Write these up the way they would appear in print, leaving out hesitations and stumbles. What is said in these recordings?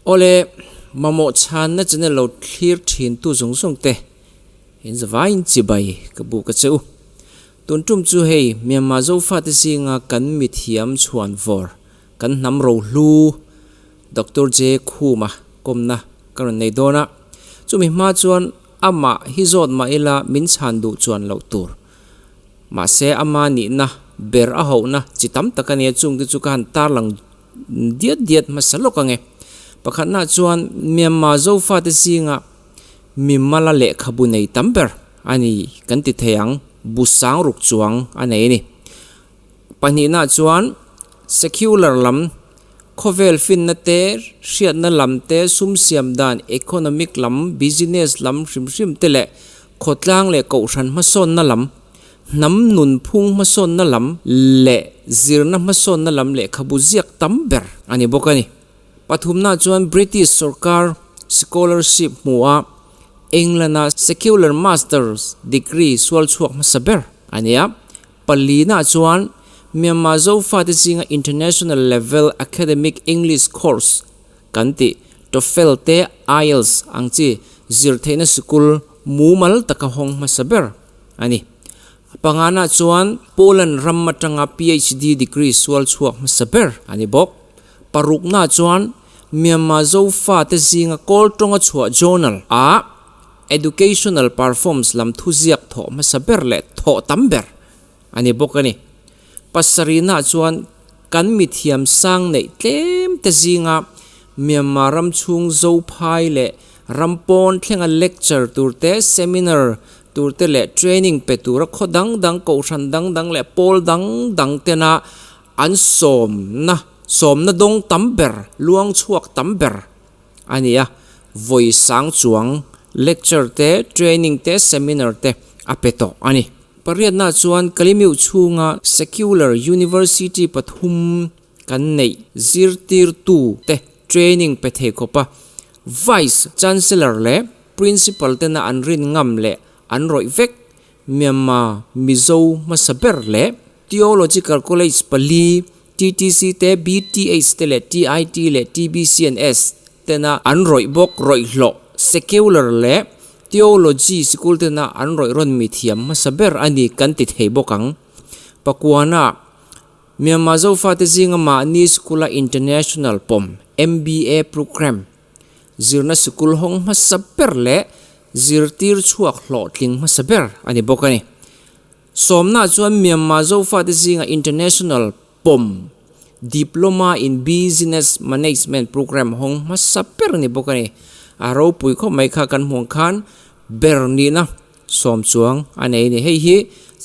ole mamo chan na chane lo clear thin tu zung zung te in zawa in chibai ka bu ka cheu tun tum chu hei Myanmar zo fa te singa kan mi thiam chuan vor kan nam ro hlu Dr. J Khuma komna karon nei dona chumi ma chuan ama hi zot ma ila min chan du chuan lo tur ma se ama ni na ber a ho na chitam takania chung ti chu kan tar lang diet ma salok ange pakhat na chuan Myanmar zo fa te singa mi mala le khabu nei tamber ani kan ti theyang busang ruk chuang anei ni pani na chuan secular lam khovel fin na te riat na lam te sum siam dan economic lam business lam rim tele khotlang le ko ran ma son na lam nam nun phung ma son na lam le zirna ma son na lam le khabu ziak tamber ani bokani pathumna chuan British sarkar scholarship muwa England secular masters degree swal chuak ma saber ania palina chuan Myanmar zo fa te singa international level academic English course kanti TOEFL te IELTS angchi zirtheina school mumal takahong ma saber ani pangana chuan Poland rammatanga PhD degree swal chuak ma saber ani bok parukna chuan Myanmar zo fa te singa kol tonga chua journal a educational performance lam thuziak tho ma saber le tho tamber ani bokani pasarina chuan kan mi thiam sang nei tlem te zinga Myanmar ram chung zo phai le rampon thlenga lecture turte seminar turte le training pe tur khodang dang ko ran dang le pol dang tena an som na dong tamber luang chuak tamber ania voi sang chuang lecture te training te seminar te apeto ani pariat na chuan kalimiu chunga secular university pathum kan nei zirtir tu te training pe the khopa vice chancellor le principal te na anrin ngam le anroi vek Myanmar mizo masaber le theological college pali TTC te BTH te le TIT le TBCNS te na anroi bok roi hlo secular le theology school te na anroi ron mi thiam masaber ani kan ti thei bokang pakuana Myanmar zo fa te zinga ma ni skula international pom MBA program zirna school hong masaber le zirtir chuak hlo tling masaber ani bokani somna chuan Myanmar zo fa te zinga international pom diploma in business management program hong masaber ni bokani aro pui kho mai kha kan hmong khan berni na som chuang anei ni hei hi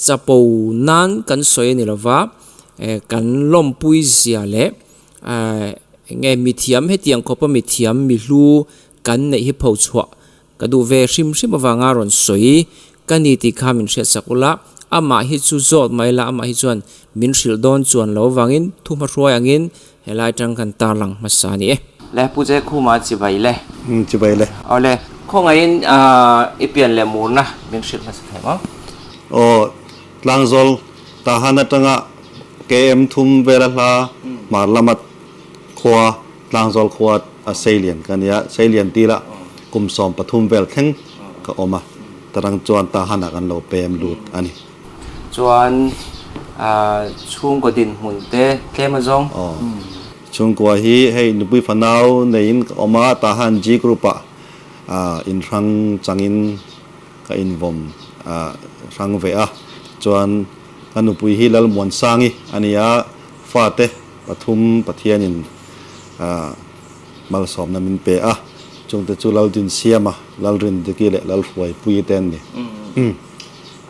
chapo nan kan soi ni lova kan lom pui zia le nge mithiam hetiang khopa mithiam mi hlu kan nei hi pho chwa kadu ve rim awanga ron soi kani ti khamin hria sakula ama hi chu zot maila ama hi chuan min hril don chuan lo wangin thuma hruai angin helai tang kan tarlang masani le puje khuma chibai le ole khongain ipian le murna min hril mas thema o tlangzol tahana tanga KM thum verala marlamat khwa tlangzol khwa asalian kania salian tila kumsom pathum vel theng ka oma tarang chuan tahana kan lo pem lut ani chuan chung ko din mun te tlema zong chung ko hi hei nupui fanau nein oma tahan G grupa in rang changin ka invom rang ve a chuan kanupui hi lal mon sangi ania fate pathum pathianin mal som na min pe a chung te chu lal din siama lal rin de ki le lal huai pui ten ni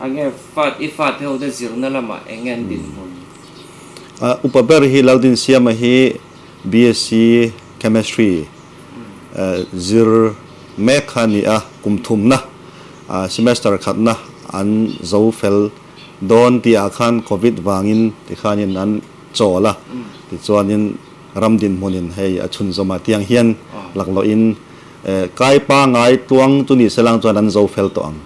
ange fat ifat he de zirna lama engen din mun upaber hi lal din siama hi BSc chemistry zir mekhania kumthumna semester khatna an zo fel don ti akhan covid wangin ti khanin an chola ti chuanin ramdin monin hei achun zoma tiang hian laklo in kai pa ngai tuang tuni selang chuan an zo fel to ang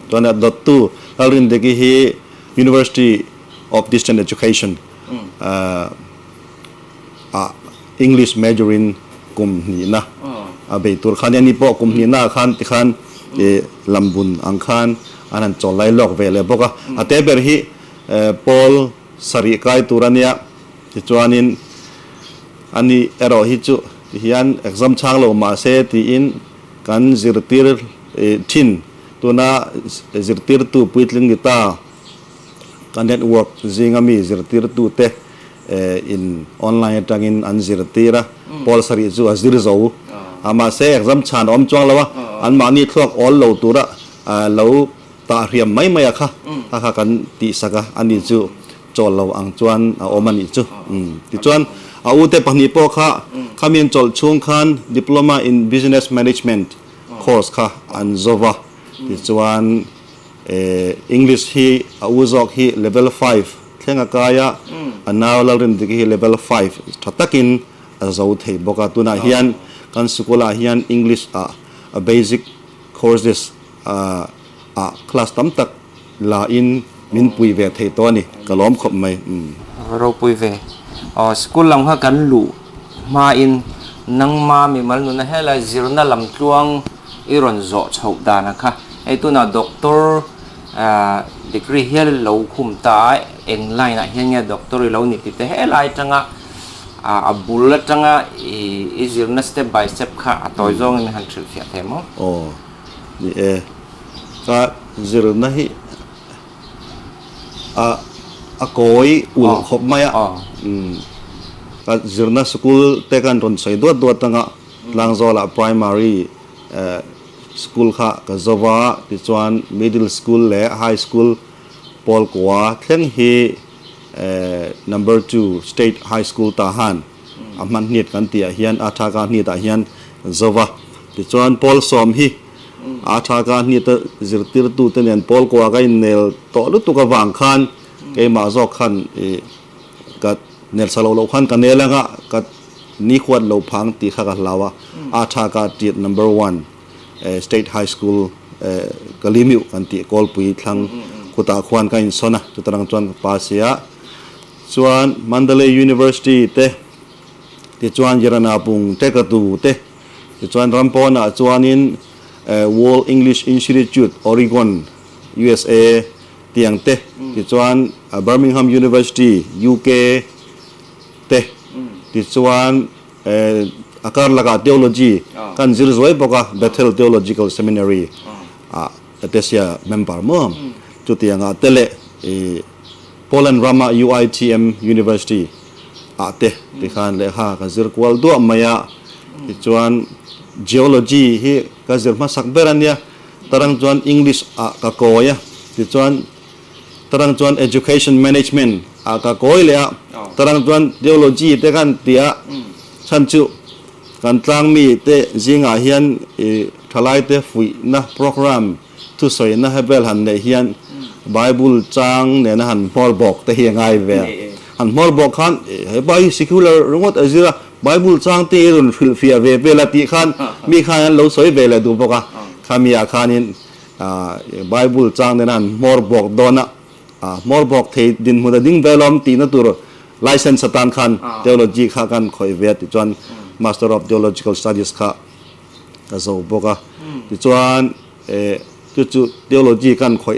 chuan dot tu lalrin deki hi University of Distance Education English major in กุมนี่นะเบตัวขันยันนี่ปอกุมนี่นะขันที่ขันลำบุญอังขันอันนั้นจอลไล่ลอกเวเลยบอกว่าแต่เบอร์ฮีปอลสริกายตัวนี้ที่จวนินอันนี้รอฮิจุที่ยัน exam ช่างเรามาเสตีอินกันจิรติร์ทินตัวน่าจิรติร์ตัวพิจลิงดิตากันเน็ตเวิร์กจิงามีจิรติร์ตัวเตอินออนไลน์ทางอินอันจิรติระพอลสริจุอัจิรจูอามาเส exam ช่างอมจวงแล้วว่าอันมานี่ทอกออลเราตัวละเราตาเรียมไม่อะค่ะถ้ากันตีสักอันนี้จูจอลเราอังจวนอมันนี่จูที่จวนอุตเตปนิโปค่ะข้ามีนจอลช่วงคัน Diploma in Business Management course ค่ะอัน Java ที่จวนEnglish ฮีอุจอกฮี level 5เท่งกายอันน่าเราเรียนที่ฮี level 5ทัดตักินจะอุทัยบอกว่าตัวน่าเฮียนกันสกุลเฮียน English basic courses คลาสตั้มตักลาอินมินปุยเวทตัวนี้ก็ล้อมขบไหมเราปุยเวสกุลลำข้ากันหลู่มาอินนังมามีมันนู่นนะเฮลัยจิรน่าลำจวงอิรอนโจชาวดานะคะไอตัวน่ะด็อกเตอร์ดีกรีเฮลเราคุมตาเองไลน์นะเฮียเนี่ยด็อกเตอร์เรานี่ติดแต่เฮลัยจังอ่ะบุลจังอิจิรน่าสเต็ปบายสเต็ปค่ะตัวจงมีหันทริลเฟียเทมโอ้นี่ก็จิรน่าฮีโกยอุลขบไหมก็จิรน่าสกุลเตกันตอนใส่ตัวตั้งหลังจากละ primary สกุลค่ะก็จบว่าที่จวน middle school และ high school พอลกว่าเท่งฮีnumber 2 state high school ตาหันมันเนียดกันเตียเฮียนอาชาการเนียดเฮียนจบว่าที่จวนพอลสอมฮีอาชาการเนียดจิรติรตุเตียนพอลกว่าก็เนลต่อลุตุกวางขันก็มาจอกขันก็เนลสโลโลขันกันเนลngaก็นี่ควรเราพังตีข้ากันลาวอาชาการเตีย number 1 state high school ก็ลิมิวกันตีกอลปุยทั้งกุตาควานกันสนะจุดตรังจวนภาษีส่วนมันเดเลย์ University เตที่จวนยรนาปุงเตกตูเตที่จวนรัมพอนะจวนินWorld English Institute Oregon USA เตียงเตที่จวน Birmingham University UK เตที่จวนอาการลักษณ์ theology กันจิรจอยบอกว่า Bethel Theological Seminary เตเซีย member มั่งจุดที่ยังเตเลPoland Rama UITM University เตที่ขันเลขากันจิรควอลตัวมายาที่จวน geology ฮีกันจิรมาสักเบรันเนี่ยตรังจวน English ก็โกยที่จวนตรังจวน education management ก็โกยเลยตรังจวน theology เตกันเตียฉันจูกันตั้งมีเตจิงเฮียนทลายเตฟุยนะโปรแกรมทุสอยนะให้เบลหันในเฮียนไบเบิลจังเนี่ยนะหันมอลบอกเตเฮียงไงเวลหันมอลบอกขันให้ไปสิคุลาร์งดอะไรละไบเบิลจังเตรุนฟิลเฟียเวลติขันมีขันเราสอยเวลดูบอกว่าขามีอาคานินไบเบิลจังเนี่ยนั่นมอลบอกโดนะมอลบอกเทดินมุดดิ้งเวลอมตีนั่นตัวlicense สตานขัน theology ข้ากันคอยเวทจวน Master of Theological Studies ค่ะก็จะบอกว่าที่จวนจุด theology กันคอย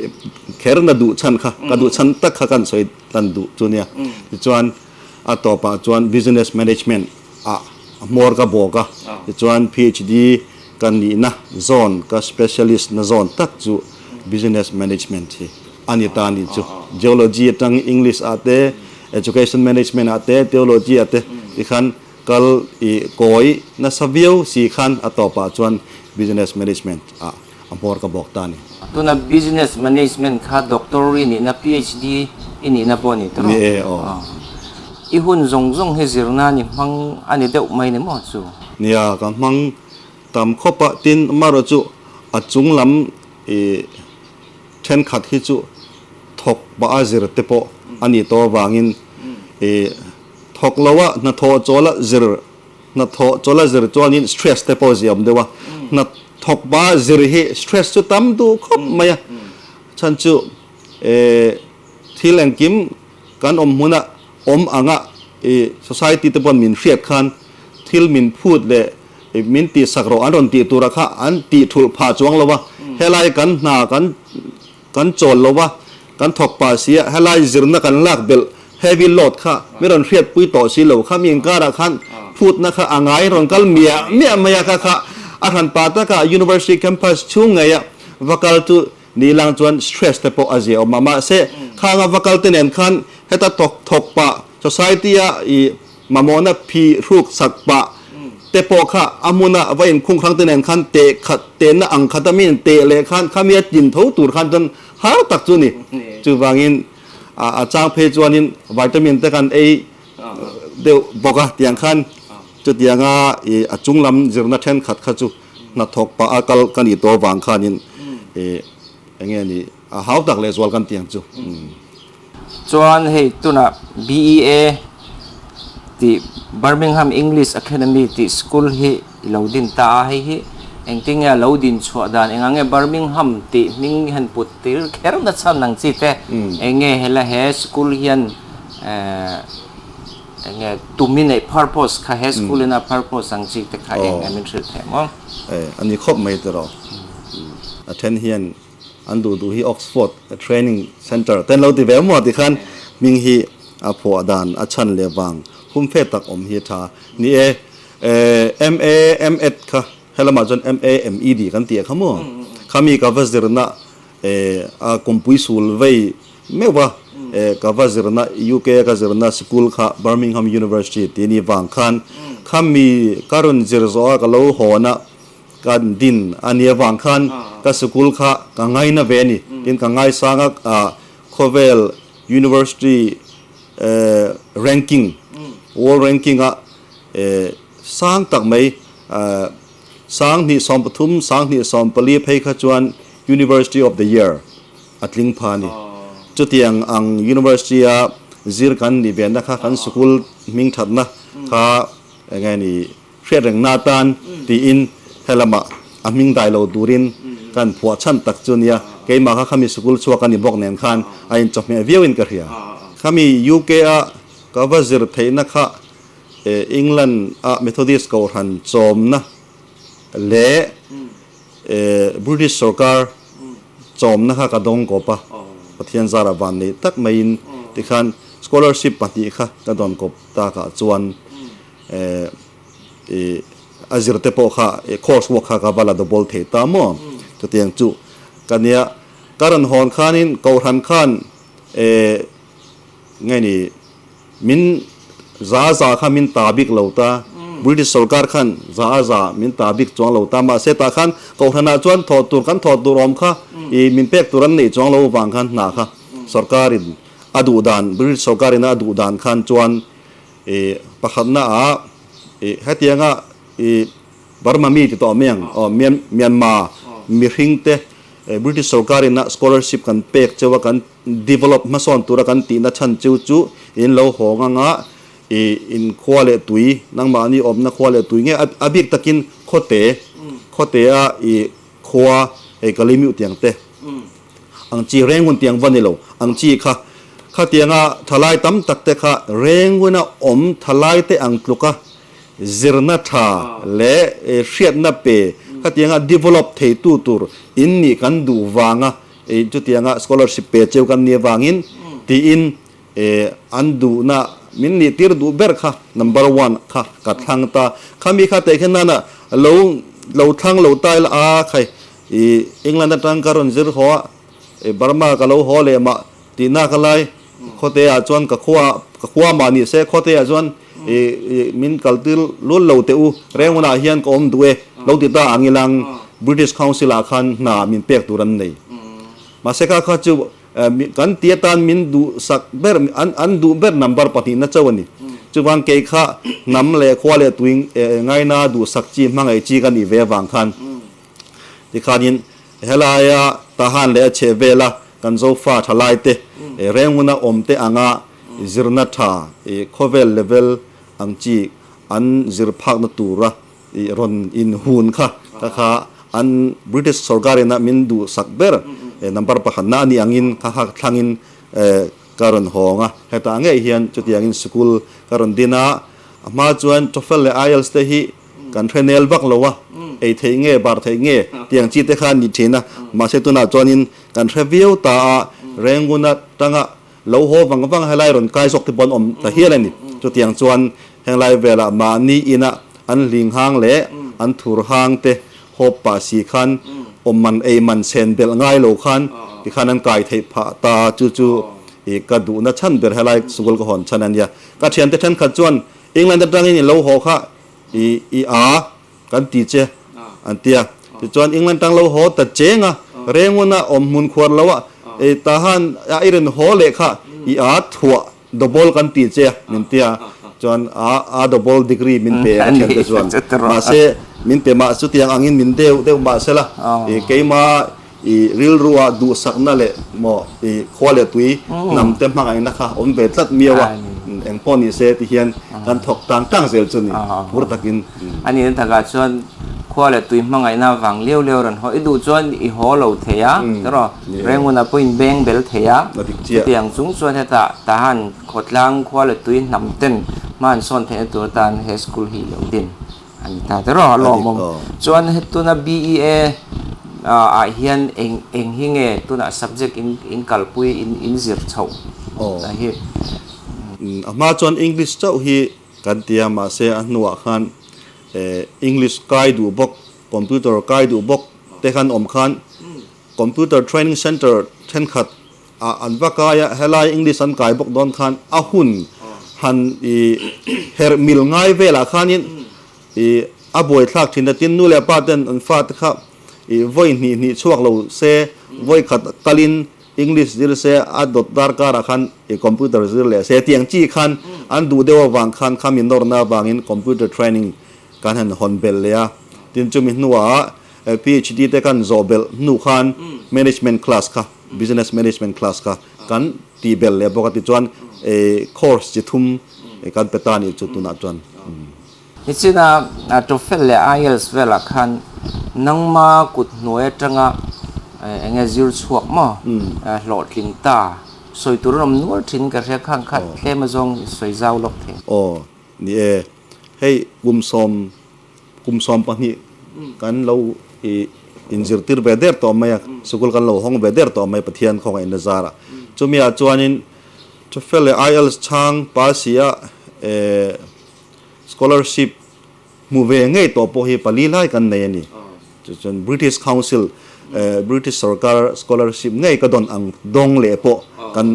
แค่นั้นดูฉันค่ะก็ดูฉันตักกันสวยตันดูจุเนี่ยที่จวนต่อไปจวน business management more ก็บอกว่าที่จวน PhD กันนี่นะ zone ก็ specialist นะ zone ตักจุ business management ที่อันนี้ตานี่จุ geology ตั้ง English education management theology ที่ขันกัลโกยนัสวิวสี่ขันต่อไปจวน business management พอร์ก็บอกตานี่ตัวน่ะ business management ค่ะ doctor นี่นะ PhD นี่นะปอนี่ตัวนี่อีหุ่นจงให้จิรนานี่มังอันนี้เด็กไม่เนี่ยมั้งจูเนี่ยก็มังตามข้อปฏินมารจุจุงลำเช่นขัดฮิจุทกบ้าจิรเตปอันนี้ตัววางินทกละวะนัทโจละจิรนัทโจละจิรจวนิน stress เตปอสิยมเดวะนัททกบ้าจิรฮี stress จุตั้มดูครบไหมฉันจุที่แหล่งกิมการมุนะอ่างะsociety เตปอนมินเฟียดคันเท ทิลมินพูดเลยมินตีสักรออันรอนตีตุระคะอันตีถูกผ่าจวงแล้ววะเฮลัยกันหนากันโจรแล้ววะกันถกป่าเสียเฮลัยจิรนักันลากเบลเฮวิลโหลดค่ะไม่รอนเรียดปุยต่อสิเหลวค่ะมีอังการะคันพูดนะคะอ่างไงรอนกัลเมียมายาค่ะอาหารปาตะค่ะ University Campus ช่วงไงอะวักลตุนี่ลังจวน stress แต่พออาเซียออกมาเสข้างวักลตุเนนคันเฮตัดถกป่า society อะมามอนะพีรูกสักป่าแต่พอค่ะอามุนะว่าเห็นคงครั้งตัวนั้นขันเตะขัดเตะนะอังคัตมินเตะเลยขันข้ามีจินทูตูร์ขันจนหาตักจุนี่จูวางินจางเพจวานินวิตามินแต่กันเดี๋ยวบอกว่าเตียงขันจุดเตียงจุงลำจิรนัทเทนขัดขัดจูนัดทกปะอากัลกันอีตัววางขันินอย่างเงี้ยนี่หาวตักเลยสวลกันเตียงจูจวนให้ตัวน่ะ BEAที่ Birmingham English Academy ที่ school ที่เราดินตาให้เองที่เนี่ยเราดินชัวดานเองไง Birmingham ที่มิงหันปุตติแค่นั้นซ้ำนังสิแต่เองไงเฮละเฮ school ยันเองไงตุมินใน purpose ค่ะ 해 school ใน purpose สังสิแต่ค่ะเองไงมันสุดแท้มั้งอันนี้ครบไม่ตลอดattend เฮียนอันดูที่ Oxford Training Center แต่เราที่แบบหมดที่คันมิงฮีอาพอดานอาชันเลวังคุ้มเฟตักอมเฮียทานี่MA MEd ค่ะเฮลมาจน MA MED กันเตียขโมยขามีกาฟาซิรนะคอมพุยสูลไว้ไม่ว่ากาฟาซิรนะ UK กาซิรนะสกูลค่ะ Birmingham University ที่นี่วังคันขามีการุณจิรโซอาก็เล่าหัวนะกันดินอันนี้วังคันก็สกูลค่ะกังไงนะเวนี่ดินกังไงสร้างCovell University ranking world ranking สร้างตักไม่สร้างนี่สอมปทุมสร้างนี่สอมปลีเพย์ขจวน University of the Year อัตลิงพานี่จุดยังอัง University ซิร์กันนี่เวียนนะคะขันสกุลมิงทัดนะค่ะไงนี่เรียนนาตานตีอินเฮลมาอามิงได้เราดูรินกันผัวชันตักจุนยาเกี่ยมาค่ะขามีสกุลชัวกันนี่บอกเนียนขันไอ้จบเมียวิวินกันเฮียขามี UK ก็ว่าจิรไทยนะคะอังกฤษMethodist ก็หันจอมนะเล่British สกาจอมนะคะกระดงกบปะปะเทียนซาราวันนี่ตักไม่ยินที่ขัน scholarship ปฏิค่ะกระดงกบตากะจวนอาจิรเตปโอค่ะcourse work ค่ะกับว่าละดับบลเทตามอจุดที่ยังจุกันเนี่ยการันฮอนขันินก็หันขันไงนี่มินจ้าข้ามินตาบิกเหล่าตาบริษัทสกาขันจ้ามินตาบิกจวงเหล่าตามาเสตาขันก็ขนาดจวนถอดตัวกันถอดตัวรอมค่ะมินเป็กตัวนั้นนี่จวงเหล่าบางขันหนาค่ะสกาลินอดูดานบริษัทสกาลินอดูดานขันจวนประคันน่าให้เตียงบาร์มามีติดต่อเมียนมามีริงเตบริษัทสกาลินscholarship กันเป็กเจ้ากัน develop มาสอนตัวกันตีนัชชันจูอินเราหงงะอินควาเลตุยนังมานี่อมนักควาเลตุยเงี้ยอบิกตะกินโคเตควากะลิมิวเตียงเตอังจีเร่งหุ่นเตียงวันนี้เราอังจีค่ะเตียงทลายตั้มตักเตค่ะเร่งหุ่นอมทลายเตอังลุกะจิรนัทาและเชียดนับเปค่ะเตียงdevelop เทตูตูร์อินนี่กันดูวางจุดเตียงscholarship เปเจ้ากันเนี่ยวางอินตีอินอันดูนะมินนี่ตีร์ดูเบอร์ค่ะ number one ค่ะกัดทางตาข้ามีค่ะแต่แค่นั้นน่ะเราทางเราตายละใครอังกฤษทางการุณจิรหัวบาร์มาก็เราหัวเลยมาตีน่ากันเลยข้อเตะจวนกับขั้วมานี่เสกข้อเตะจวนมินกัลติลลุ้นเราเตอูเรื่องวันอาเฮียนก็อมด้วยเราติดตาอังกฤษBritish Council อาคันน่ะมินเป็กตัวนั้นเลยมาเสกข้าจูกันเตียตันมินดูสักเบอร์อันดูเบอร์ number ปฏินัชวันนี้จุดวันเกี่ยข้านำเล่ควาเลตุยไงน่าดูสักจีมังไอจีกันอีเววังคันที่ขานินเฮลายาทหารเล่เชเวล่ากันโซฟาทลายเตเร่งวันอมเตอังาจิรนัทาโคเวลเลเวลอังจีอันจิรพักนตูระรอนอินฮูนค่ะข้าอัน British สกาลินะมินดูสักเบอร์number ปะขันน่านี่อังอินข้าทางอินการันหงให้ตาเงี้ยเฮียนจุดยังอินสกุลการันดินา มาจวนทอฟเฟลและไอเอลส์เตhiกันเทรนเนลบักโลวะไอเทงเงบาร์เทงเงเตียงจีเตคานิทีนะมาเซตุนาจวนินกันเทรวิวตาเรงกุนัดตั้งโลโหวังวังให้ไล่รอนกายสกติบอนอมตะเฮียอะไรนี่จุดเตียงจวนแห่งไล่เวลามานี่อินะอันลิงหางเละอันถูรหางเตโฮปาสีคันอมมันเอมันเซนเบลง่ายโลคันที่ขันนั้นกายเทพตาจูอีกกระดูนัดชันเบลให้ไล่สุกลกหอนชันนันยาก็เชียนเตชันขัดจวนอิงแลนด์ดังนี่โลโหค่ะอีอากันตีเจอันเตียที่จวนอิงแลนด์ดังโลโหตัดเจงะเรงวันน่ะอมมุนควรแล้ววะทหารไอรอนโฮเล็กค่ะอีอาถั่วดับบลกันตีเจมินเตียจวนดับบลดีกรีมินเปย์เช่นเดียวกันมาเซมินเปย์มาสุดที่anginมินเดียวมาเสละเกี่ยมาริลรัวดูสักนั่นแหละหมอขวาเลตุยนำเต็มมาไงนะคะอมเบ็ดตัดเมียวเอ็งพอนี่เซติเฮียนกันถกตั้งเซลจุนี่พูดตะกินอันนี้ถ้าเกิดชวนขวาเลตุยมาไงน่าฟังเลี้ยวรันเขาดูชวนอีหัวเราเทียตลอดเรื่องมันพูดแบงเบลเทียเตียงสูงส่วนที่ทหารขดล้างขวาเลตุยนำเต็มมันส่วนเทียตัวตานเฮสคูลฮีเหลวดินอันนี้แต่ตลอดลมชวนเหตุนั้น BEA hian eng hinge tuna subject in kalpui in zir chau hi ma chon english chau hi kan tia ma se anwa khan english kai du bok computer kai du bok te khan om khan computer training center then khat anwa ka ya helai english an kai bok don khan a hun han her mil ngai vela khanin aboi thak thin tin nu le pa ten an fa ta kha voi ni chuak lo se voi khat kalin english zir se adot dar ka rakhan computer zir le se tiang chi khan an du dewa wang khan khamin nor na bangin computer training kan han hon bel le a tin chumin nuwa phd te kan zobel nu khan management class ka business management class ka kan ti bel le bokati chuan course chi thum kan petani chu tu na chuan ichina TOEFL le IELTS vela khan nangma kut noe tanga enge zir chuak ma hlot tling ta soi turom nual thin ka re khang khat tlema zong soi zau lok the ni hei kumsom pani kan lo injir tir beder to maya sukul kan lo hong beder to mai pathian khong in zara chumia chuanin TOEFL le IELTS chang pasia scholarship move ngai to po hi pali lai kan nei ani chon British Council British Sarkar scholarship ngai ka don ang dong le po kan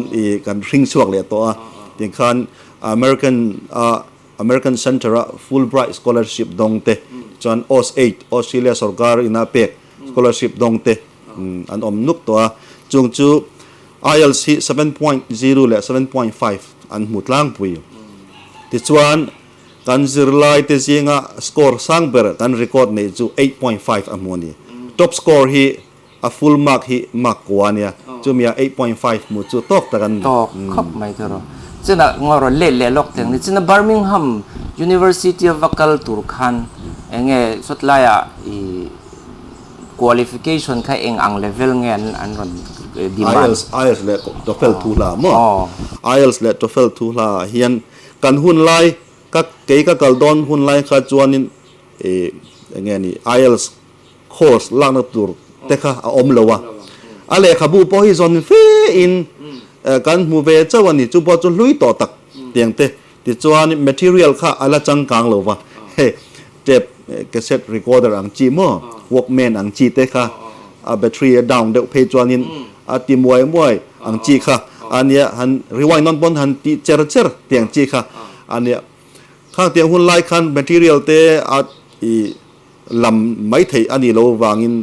ring chuak le to a tin khan American Center Fulbright scholarship dong te chon OS 8 Australia Sarkar ina pe scholarship dong te an om nuk to a chung chu IELTS 7.0 le 7.5 an mutlang pui ti chuan kan zirlai te zinga score sangber kan record nei chu 8.5 amoni top score hi a full mark hi mark kwania chumia 8.5 mu chu tok ta kan tok khop mai tharo chena ngoro le lok teng ni chena Birmingham University of Vakal Turkhan enge sotlaya qualification kha eng ang level ngen an ron demand IELTS le TOEFL thu la mo IELTS le TOEFL thu la hian kan hun lai các cái các don hun lai kha chuanin nghe ni IELTS course lang na tur te kha om lowa ale khabu po hi zon fe in kan mu ve chawani chu po chu lui to tak tiang te ti chuan material kha ala chang kang lowa he tape cassette recorder ang chi mo walkman ang chi te kha a battery down de pe chuanin a ti muai ang chi kha ania han rewind non bon han ti cher tiang chi kha aniaข้างเตียงหุ่นไล่คัน material เตอลำไม่ถี่อันนี้เราวางิน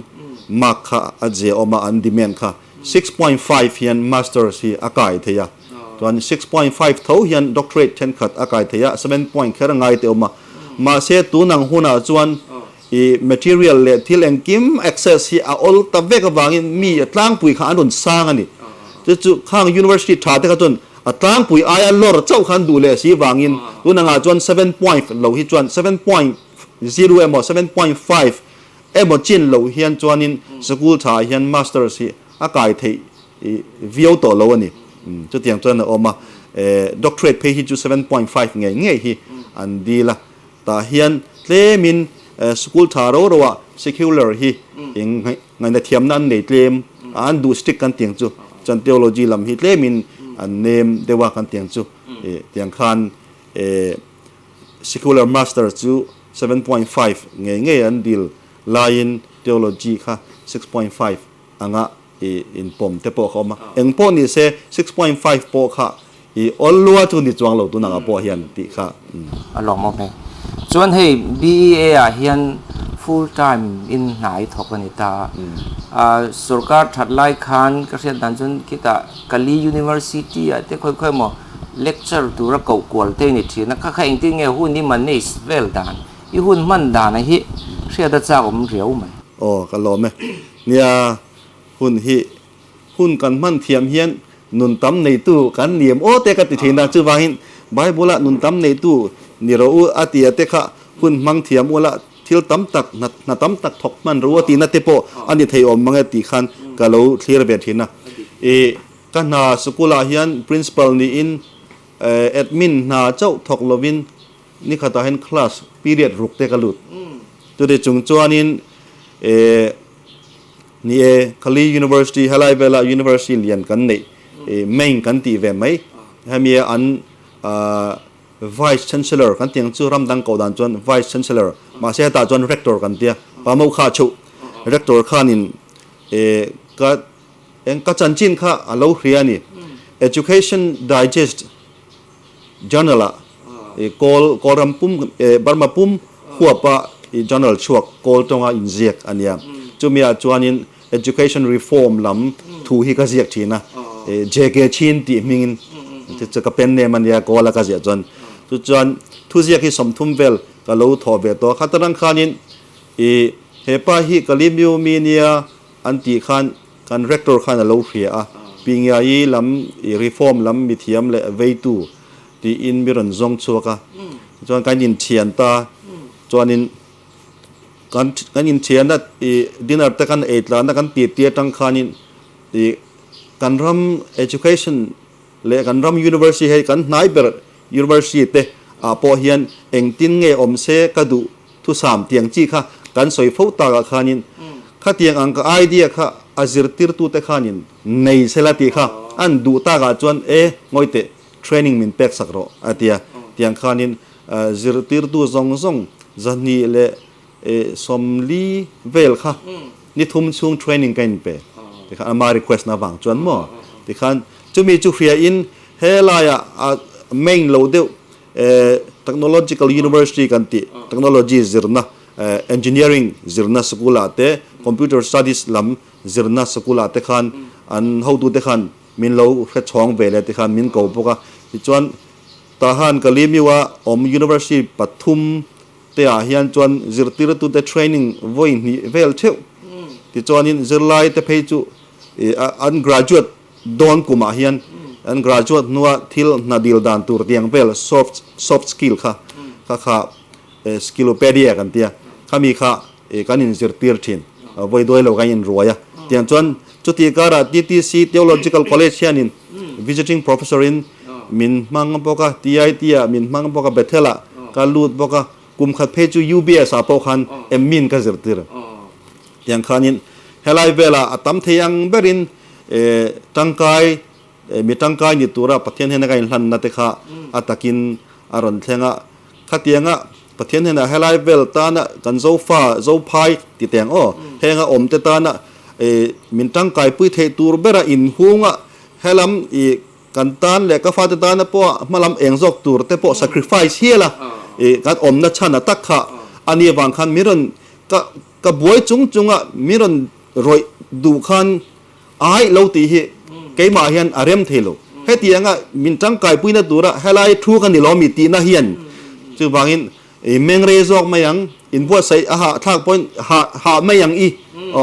มากค่ะอาจจะออกมาอันดิเมนค่ะ 6.5 เฮียน master ที่อากาศเทียส่วน 6.5 เท่าเฮียน doctorate เช่นขัดอากาศเทีย7 point แค่ไงเตียวมาเสียตัวหนังหุ่นส่วน material เลยที่แหล่งกิม access ที่อัลตะเวกวางินมีตั้งปุ๋ยข้างอันสร้างอันนี้จะข้าง university ถ่ายแต่ก็จนตั้งปุ๋ยไอ้อันลอร์เจ้าขันดูเลยสีวางินตัวนังอาจวน7 point เราฮิจวน7.0 7.5 จินเราเฮียนจวนินสกูลถ่ายเฮียนมาสเตอร์สิอากาศที่วิวต่อเราอันนี้จุดอย่างจวนออกมาด็อกเตอร์เพย์ฮิจู7.5 ไงฮิ อันดีละตาเฮียนเลมินสกุลทารอว่า secular ฮีเองไงในเทียมนั้นในเตมอันดูสติกกันเตียงจูจัน theology ลำฮีเลมินอันเนมเดว่ากันเตียงจูเตียงคันsecular master จู 7.5 เงี้ยอันดีล line theology ค่ะ 6.5 อ่ะอินปมเทปเขามาเองพอนี่เซ 6.5 ปอค่ะอัลลัวจุนี่จวงเราตัวนังปอเฮียนติค่ะลองมาไปส่วนให้ BEA เฮียน full time in ไหนทอกนิตาสุรการถัดไล่คันก็เช่นนั้นจนคิดว่ากาลี University ที่ค่อยๆมา lecture ตัวเราเก่ากว่าเท่านี้ทีนะข้าเองที่เงี้ยหุ่นนี่มันนี่เวลดานอีหุ่นมันดานนะฮิเชื่อได้จ้าผมเรียวไหมโอ้กันรอไหมเนี่ยหุ่นฮิหุ่นกันมันเทียมเฮียนนุนตั้มในตู้กันเนียมโอ้เตกติเทนะชื่อว่าหินใบบุละนุนตั้มในตู้นี่เราอาติยเตคะหุ่นมังเทียมอุละทิลตั้มตักนัดตั้มตักถกมันรู้ว่าตีนัดเตโปอันนี้ไทยอมมังตีขันก็เราเคลียร์เบียดหินนะกันนาสกุลาเฮียน principal นี่อินadmin นาเจ้าถกลวินนี่ข้าตาเห็นคลาส period รุกเตกลุดตัวเด็กจงจวนินนี่คาลี University ฮาไลเวลา University เรียนกันนี่เมงกันตีเวไหมให้มีอันvice chancellor กันเตียงจู่รำดังเก่าดันจวน vice chancellor มาเสียตาจวน rector กันเตียปามุข้าชู rector ข้านินก็เองก็จันจินข้าอาลูเรียนี่ education digest journal ละกอลรำปุ่มบาร์มาปุ่มหัวปะ journal ชวกกอลตรงอินเซียกอันเนี้ยจู่มีจวนนิน education reform ลำทูฮิกาเซียกทีนะเจเกชินตีมิงจะก็เป็นเนี่ยมันยากอละกาเสียจนทุเสียที่สมทุมเวลก็รู้ทอเวตัวขัตรังขานินเฮปาฮิกลิมิวมีเนียอันตีขันกันเรกเตอร์ขันรู้เสียปิงยายีลำรีฟอร์มลำมิเทียมเลเวตูที่อินมิรันซงชัวกะจนกันยินเชียนตาจนนินกันยินเชียนนั่นดินาร์ตะกันเอ็ดลานักันตีเตียตังขานินกันรำ education เลกันรำ university ให้กันนายเบอร์ university เตะพอเฮียนเองตินเงอมเสกดูทุสามเตียงจีค่ะกันสอยฟูตากขานินข้าเตียงอังกไอเดียค่ะอาจิรติรตุเตขานินในเซลติค่ะอันดูตากจวนงอยเต training มินเป็กสักรอเตียงขานินจิรติรตุซงจันนี่เลสมลีเวลค่ะนี่ทุ่มช่วง training กันเปที่ขันมา request นะบางจวนมั่วที่ขันจะมีจุดเรียนเฮลายmain เราเดียว technological university กันที่ technology จิรนะ engineering จิรนะสกุลอาเต computer studies ลำจิรนะสกุลอาเตขันอัน how to เตขันมินเราแค่ช่องเวลเตขันมินกูปกะที่จวนทหารก็ลีมีว่าuniversity ปทุมเตะเฮียนจวนจิรติรตุเต training วันนี้เวลเท่าที่จวนนี้จิรไลเตเพจูundergraduate โดนกุมาเฮียนundergraduate นัวทิลนาดิลดานตัวเตียงเวล soft skill ค่ะskillopedia กันเตียข้ามีค่ะกันอินจิรติรทินไว้ด้วยเรากันยินรวยเตียงจวนจุดที่การ์ TTC Theological College เฮียนิน visiting professor in มินมังปอกะ TIT มินมังปอกะเบเทล่าการลูดปอกะกุมขัดเพจู UBS อาปอคันมินกันจิรติรเตียงขานินเฮลัยเวลาตั้มเทียงเบรินตั้งกายมีตั้งกายนี่ตัวเราปะเทียนเห็นกันหลันนัดค่ะอัตกินอารมณ์เทียงะขัดเทียงะปะเทียนเห็นเฮลัยเวลตานะกันโซฟาโซพายติเตียงโอเฮงะอมเตตานะมีตั้งกายปุ้ยเทตัวเบระอินหุงะเฮลัมอีกันตานเล็กก็ฟาตตานะพอมาลำเองจอกตัวแต่พอ sacrifice เฮียละกันอมนัชนะตักค่ะอันนี้บางครั้งมิรันก็บวยจุงอ่ะมิรันรอยดูขันไอเราตีเหเกี่ยมาเฮียนอารมณ์เทโลให้ตียงอ่ะมินจังไก่ปุ้ยนัดตัวละให้ไล่ทูกันนี่ล้อมีตีน่าเฮียนจู่บางอินเมงเรซอกไม่ยังอินพวกใส่อาหารทากปนหาไม่ยังอี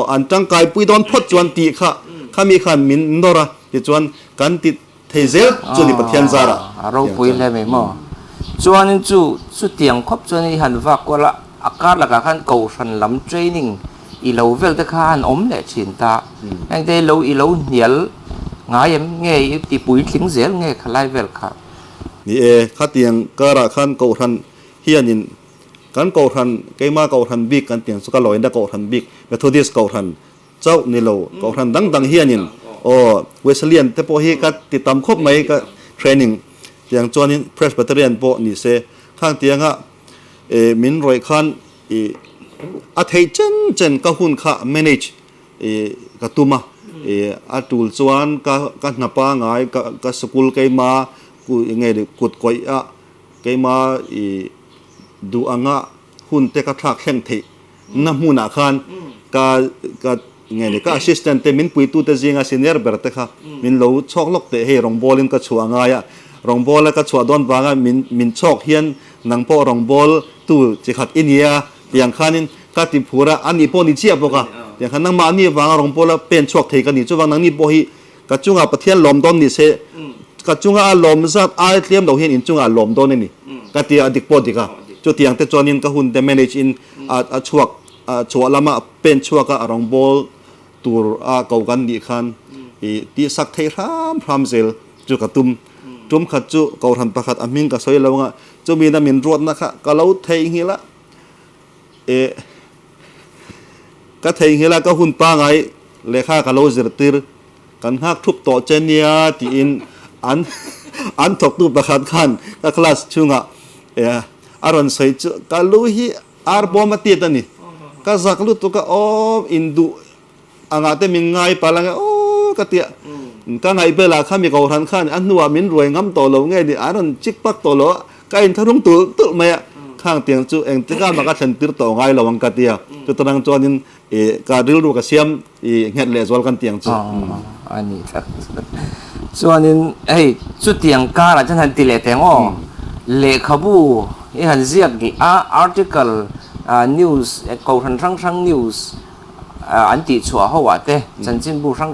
อันจังไก่ปุ้ยโดนพดจวนตีค่ะข้ามีขันมินดอระที่จวนกันติดเทเซลจุดิปเทียนซาระเราปุ้ยเลยไม่หมอจวนจู่เตียงครบจวนหันวักว่าละอากาศละกันเก่าสันลำ training อีเราเวลตะคานอมเละชินตาอย่างเดียวอีเราเหนียวง่ายเงี้ยตีปุ๋ยทิ้งเสียเงี้ยขลายเวลค่ะนี่ขัดยังกระขันเก่าทัน hianin kan ko than keima ko than big kan tiang suka loinda ko than big Methodist ko than chau ni lo ko than dang hianin o Wesleyan te po hi ka ti tam khop mai ka training tiang chuanin Presbyterian po ni se khang tianga min roi khan a thei chen ka hun kha manage ka tuma atul chuan ka napa ngai ka school keima ku nge kut koi a keima du anga hun te ka thak heng the na huna khan ka nge ni ka assistant te min pui tu te jinga senior ber te kha min lo chok lok te he rong bolin ka chuanga ya rong bol ka chua don wanga min chok hian nang po rong bol tu chi khat inia tiang khanin ka ti phura ani po ni chia boka tiang khan nang ma ni wanga rong bol pen chok thei ka ni chuwang nang ni po hi ka chunga pathian lom don ni se ka chunga lom zat ai tliam do hian in chunga lom don ni ka ti adik po dika chu tiang te chonin ka hun te manage in a chuak chua lama pen chuak ka rong bol tur a kau kan ni khan ti sak thei ram zel chu ka tum khat chu kau than pakhat aming ka soi lawanga chu mi na min ruat na kha ka lo thei hila ka thei hila ka hun pa ngai lekha ka lo zirtir kan hak thup to chenia ti in an thok tu pakhat khan ka class chunga aron sei chu ka lu hi ar bom ati tani ka zaklu tu ka o indu anga te mingai palanga o ka tia ka ngai bela khami ko than khan an nuwa min ruai ngam to lo nge ni aron chik pak to lo ka in tharung tu me khang tiang chu eng tika ma ka than tir to ngai lo wang ka tia tu tanang chonin ka ril ru ka siam nget le zol kan tiang chu ani tak chuanin ei chu tiang ka la chan han ti le teng o le khabu e han ziak gi article news ko thang news an ti chua ho wa te chan chin bu sang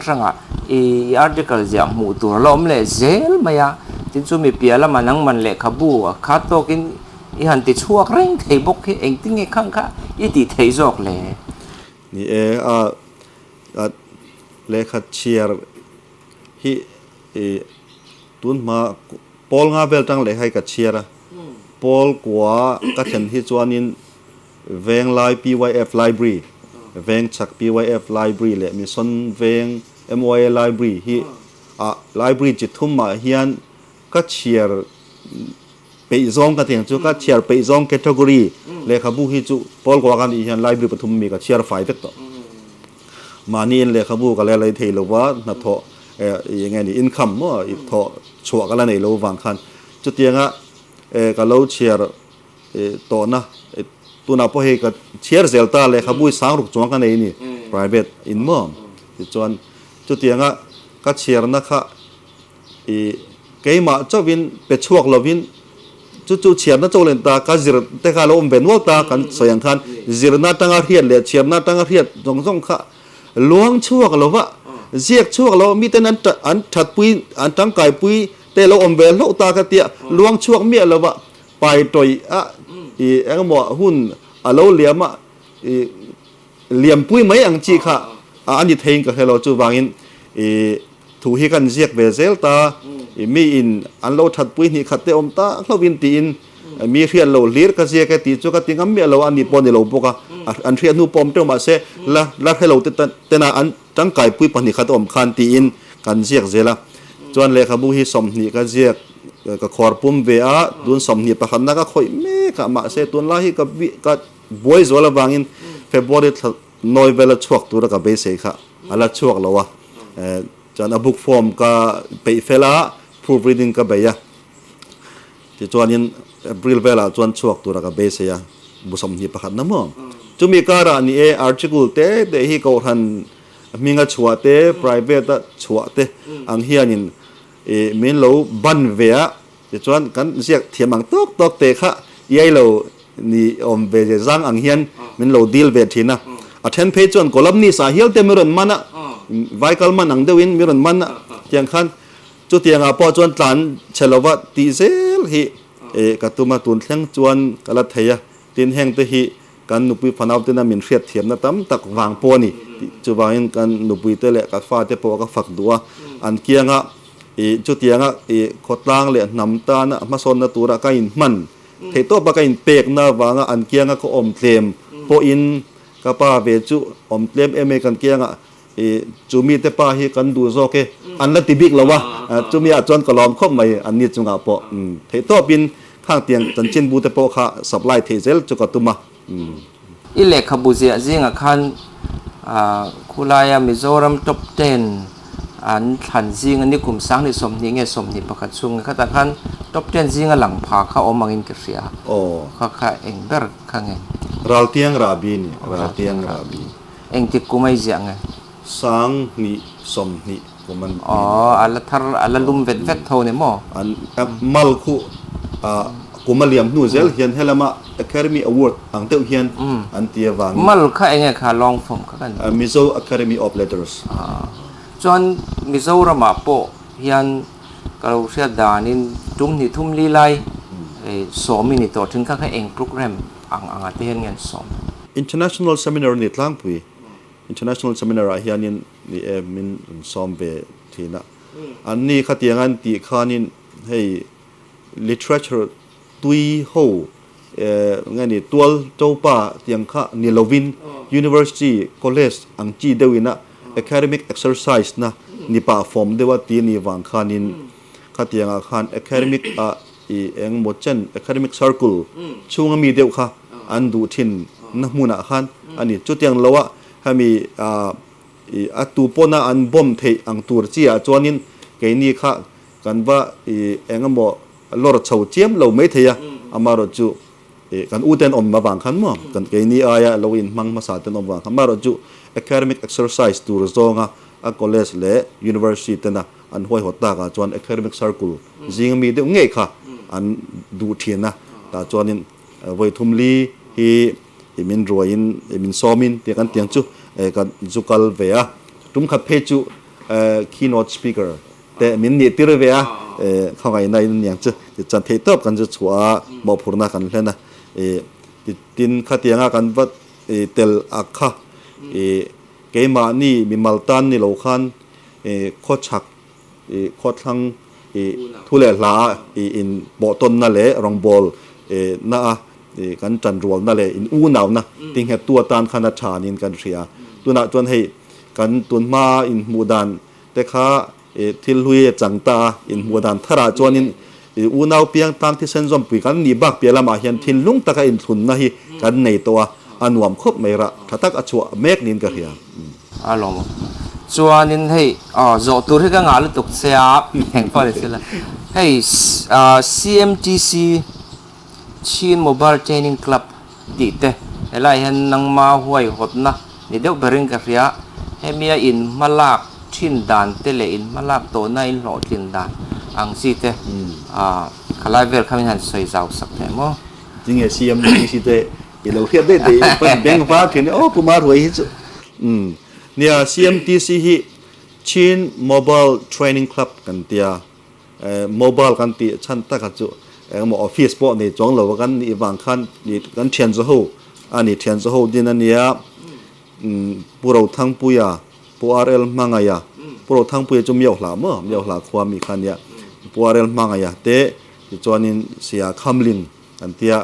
article ja mu tur lom le zel maya tin chu mi pia la manang man le khabu kha to kin i han ti chuak reng thei bok hi eng ting e khang kha i ti thei jok le ni le khat chiar hi tun ma pol nga bel tang le hai ka chiara pol kwa ka chen hi chuanin veng lai PYF library veng chak PYF library le mi son veng MOA library hi library chi thum ma hian ka chiar pe zong ka tiang chu ka chiar pe zong category le khabu hi chu pol kwa kan hian library pathum mi ka chiar fai tek to mani in le khabu ka le lai thei lo wa na tho nge ni income mo I tho chua ka la nei lo wang khan chu tianga ka lo chiar to na tu na po he ka chiar zelta le khabu sang ruk chong ka nei ni private in mo ti chuan chu tianga ka chiar na kha keima chawin pe chuak lovin chu chiar na cholen ta ka zir te ka lo ben wa ta kan soyang khan zir na tanga hiat le chiar na tanga hiat jong kha luang chuak lova ziak chuak lo mi ten an that pui an tang kai pui te lo bel lo ta ka tia luang chuak mi lova pai toi engmo hun alo liama liam pui mai ang chi kha ani thein ka hello chu wangin thu hi kan ziak ve zel ta mi in an lo that pui ni khate ta hlovin ti in mi rian lo lir ka zia ka ti chu ka tingam mi lo ani pon ni lo boka an rian nu pom te ma se la hello te na an tang kai pui pani khat khan ti in kan ziak zela chuan le khabu hi som ni ka ziak ka khor pum ve a dun som ni pakhan na ka khoi me ka ma se tun la hi ka boy zola wangin February novel chuak tu ra ka be se kha ala chuak lo wa chan a book form ka pe fela proofreading ka be ya ti chuanin April vela chuan chuak tu ra ka be se ya bu som ni pakhat na mo chumi kara ni article te hi ko han minga chuate private chuate ang hianin min lo ban vea ti chuan kan ziak thiamang tok te kha yai lo ni ve jang ang hian min lo deal ve thina a 10 page chuan column ni sa hial te miron mana vaikal man ang dewin miron mana tiang khan chu tianga po chuan tlan chelowa ti zel hi katuma tun thleng chuan kala theya tin heng te hi kan nupui phanau te na min hriat thiam na tam tak wang po ni chu wangin kan nupui te le ka fa te po ka fak duwa an kianga chu tianga khotlang le namta na ma son na tura ka in man เทตัวปากอินเป็กนาวางอันเกียงก็อมเต็มพออินกับป้าเวจุอมเต็มกันเกียงจูมีแต่ป้าให้กันดูโซเคอันละติบิกแล้ววะจูมีอาจารย์ก็ลองคบใหม่อันนี้จุงอาปอเทตัวบินข้างเตียงจันจินบูแต่ปอค่ะสับไลเทเซลจุกตุมาอิเล็กขบุเสียจิงอ่ะคันคุลายามิโซรัมท็อป10อันทันจิงอันนี้กลุ่มสังนี่สมนิเงสมนิประคัตซุงก็แต่คันท็อป10จิงหลังพาเขาอมังอินกเสียเขาเองเบอร์ข้างเองรัลเตียงราบีนี่รัลเตียงราบีเองติดกูไม่เสียงไงสังนี่สมนี่กูมันอัลทาร์อัลลุมเวทเวทเท่านี้มั้งอันมัลคุกูมาเลียมนูเซลเฮียนเฮลมา Academy Award อังเตอเฮียนอันเตียวางมัลค่ะเองค่ะลองฟอมกันMizo Academy of Letters จนมิโซรามาโปเฮียนก็เราเสียดานินจุ่มนี่ทุ่มลีไลสอมินิต่อถึงข้างเองโปรแกรมอังอาเทียนเงินสอม International Seminar นี่ตั้งปุย International Seminar เฮียนินนี่มินสอมเบทีน่ะอันนี้ขัดยังอันตีขานินให้ literature ตุยโฮงั้นนี่ตัวเจ้าป่าเตียงข้านิลวิน University College อังจีเดวินะ academic exercise นะนี่ป่าฟอร์มเดว่าตีนี่วางขานินขัดยังอาคาร academic เองหมดเช่น academic circle ช่วงมีเดียวค่ะอันดูทินนะมุนาขันอันนี้จุดยังละว่าให้มีอัตุปนาอันบ่มเทอังตัวจีอาจวนินเกนี่ค่ะกันว่าเองหมดลอร์ชาวเจียมเราไม่เทียอามาโรจูกันอุเทนอมมาบางขันมั้งกันเกนี่อายะเราอินมังมาสาเทนอมบางขันมาโรจู academic exercise ตัวโซงะcollege และ university นะอันห้วยหัวตากจวน academic circle จิงมีเดียวเงี้ยค่ะอันดูเทียนนะแต่จวนินไว้ทุ่มลีฮีมินรวยมินซอมินเตียกันเตียงจูกันจุกัลเวียทุ่มขับเพจูkeynote speaker แต่มินนี่ตีเรียเข้าไงในอย่างจะจันเทตบกันจะชัวบ่พูดนะกันเลยนะตินขัดยังกันว่าเตลอักขะเกมานี่มีมัลตันนี่เราคันโคชักโคทั้งทุเลลาอินบ่ต้นนั่นแหละรองบอลน่ากันจันรวมนั่นแหละอินอูนาวนะติงเหตุตัวตานขนาดชานินกันเสียตัวน่ะจวนให้กันตุนมาอินมูดานแต่ข้าทิลลุยจังตาอินมูดานทราจวนินอูนาวเปียงตั้งที่เซนซอมปุยกันนี่บักเปียละมาเฮียนทินลุงตะกอินทุนนะฮีกันในตัวอันวมครบไม่ระถ้าตักอชัวเมกนินกันเฮียอารมณ์จวนินให้จอตัวที่ก็งานลุตุกเสียแห่งพอเลยสิละให้CMTC Chin Mobile Training Club ดีเตะอะไรเห็นนังมาห่วยหดนะนี่เด็กเบริงกันเสียให้เมียอินมาลากชินดานเตเลอินมาลากตัวในหล่อชินดานอังสิเตขลายเวลคำยันสวยเจ้าสักแห่งมั้งจริงเหรอ CMTC เตเราเทียบได้ดีเป็นแบงค์ฟ้าถึงโอ้กูมาห่วยฮิตเนี่ย CMTC ฮี Chin Mobile Training Club กันเตียmobile กันเตียชั้นตะกัดจุหมอออฟฟิศพวกนี้จ้องเรากันอีบางคันนี่กันเทียนจะหูอันนี้เทียนจะหูดินันเนี่ยพวกเราทั้งปุยาพวก RL มังายาพวกเราทั้งปุยจะมีหลามั้งมีหลาความมีคันเนี่ยพวก RL มังายาเตะจวนนี้เสียคำลิงกันเตีย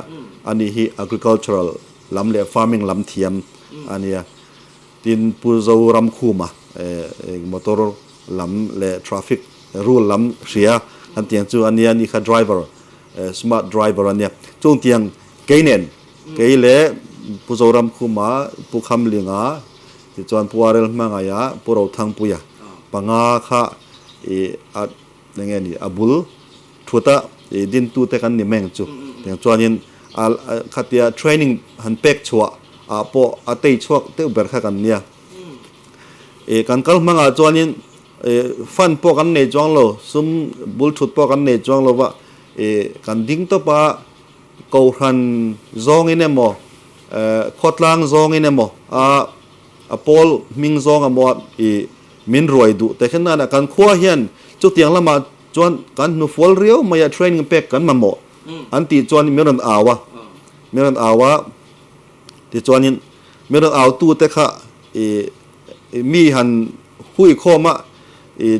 อันนี้ฮี agricultural ลำเล่ farming ลำเทียมอันนี้ตินปูโซรำคูมามอเตอร์ลำเล่ traffic rule ลำเสียอันเตียงจูอันนี้นี่ค่ะ driver smart driver อันเนี้ยช่วงเตียงเกย์เน้นเกย์เล่ผู้โจรำคุมาผู้คำลิงาที่จวนผู้อะไรมั่งไงอ่ะผู้เราทั้งผู้ยาปังอาค่ะยังไงนี่บุลทุตะดินตูเตกันนี่แมงจูอย่างจวนยินขัดยา training หันเป็กชัวพอเตยชัวเตยเบิร์กันเนี่ยกันกัลมั่งจวนยินฟันพวกกันในจวงโลซุมบุลทุตพวกกันในจวงโลว่ากันดิ้งตัวป้ากูหันซองอินเอโมขดลังซองอินเอโมพอลมิงซองอ่ะมินรวยดูแต่ขณะนั้นกันขวาเฮียนจุดอย่างละมาจวนกันนูฟอลเรียวมาอย่าเทรนนิ่งเป็กกันมาหมดอันที่จวนมีรันอาวะที่จวนนี้มีรันอาวตู้แต่ค่ะมีหันหุยข้อมา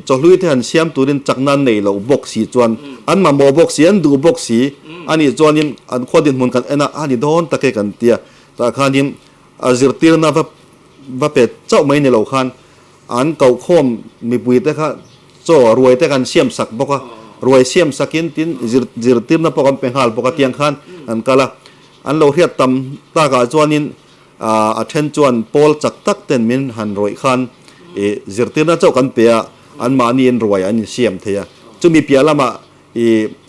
จอลุยที่หันเสียมตัวนี้จากนั้นในเราบกสีจวนอันมาโมบกสีอันดูบกสี อันนี้จวนนี้อันขวดินมุนกันอันนี้โดนตะเกกันเตียแต่คานี้จิรตีรนะว่าเป็ดเจ้าไม่ในเหล่าคันอันเก่าโคมมีปุยแต่ค่ะโจ้รวยแต่กันเชี่ยมสักบอกว่ารวยเชี่ยมสักินตินจิรตีรนะพวกกันเป็นหาลพวกกันเตียงคันอันกะละอันเราเรียกตำตากาจวนนี้อัทนจวนโพลจักตักเต็นมินหันรวยคันจิรตีรนะเจ้ากันเปียอันมานี่รวยอันเชี่ยมเทียจะมีเปียละมา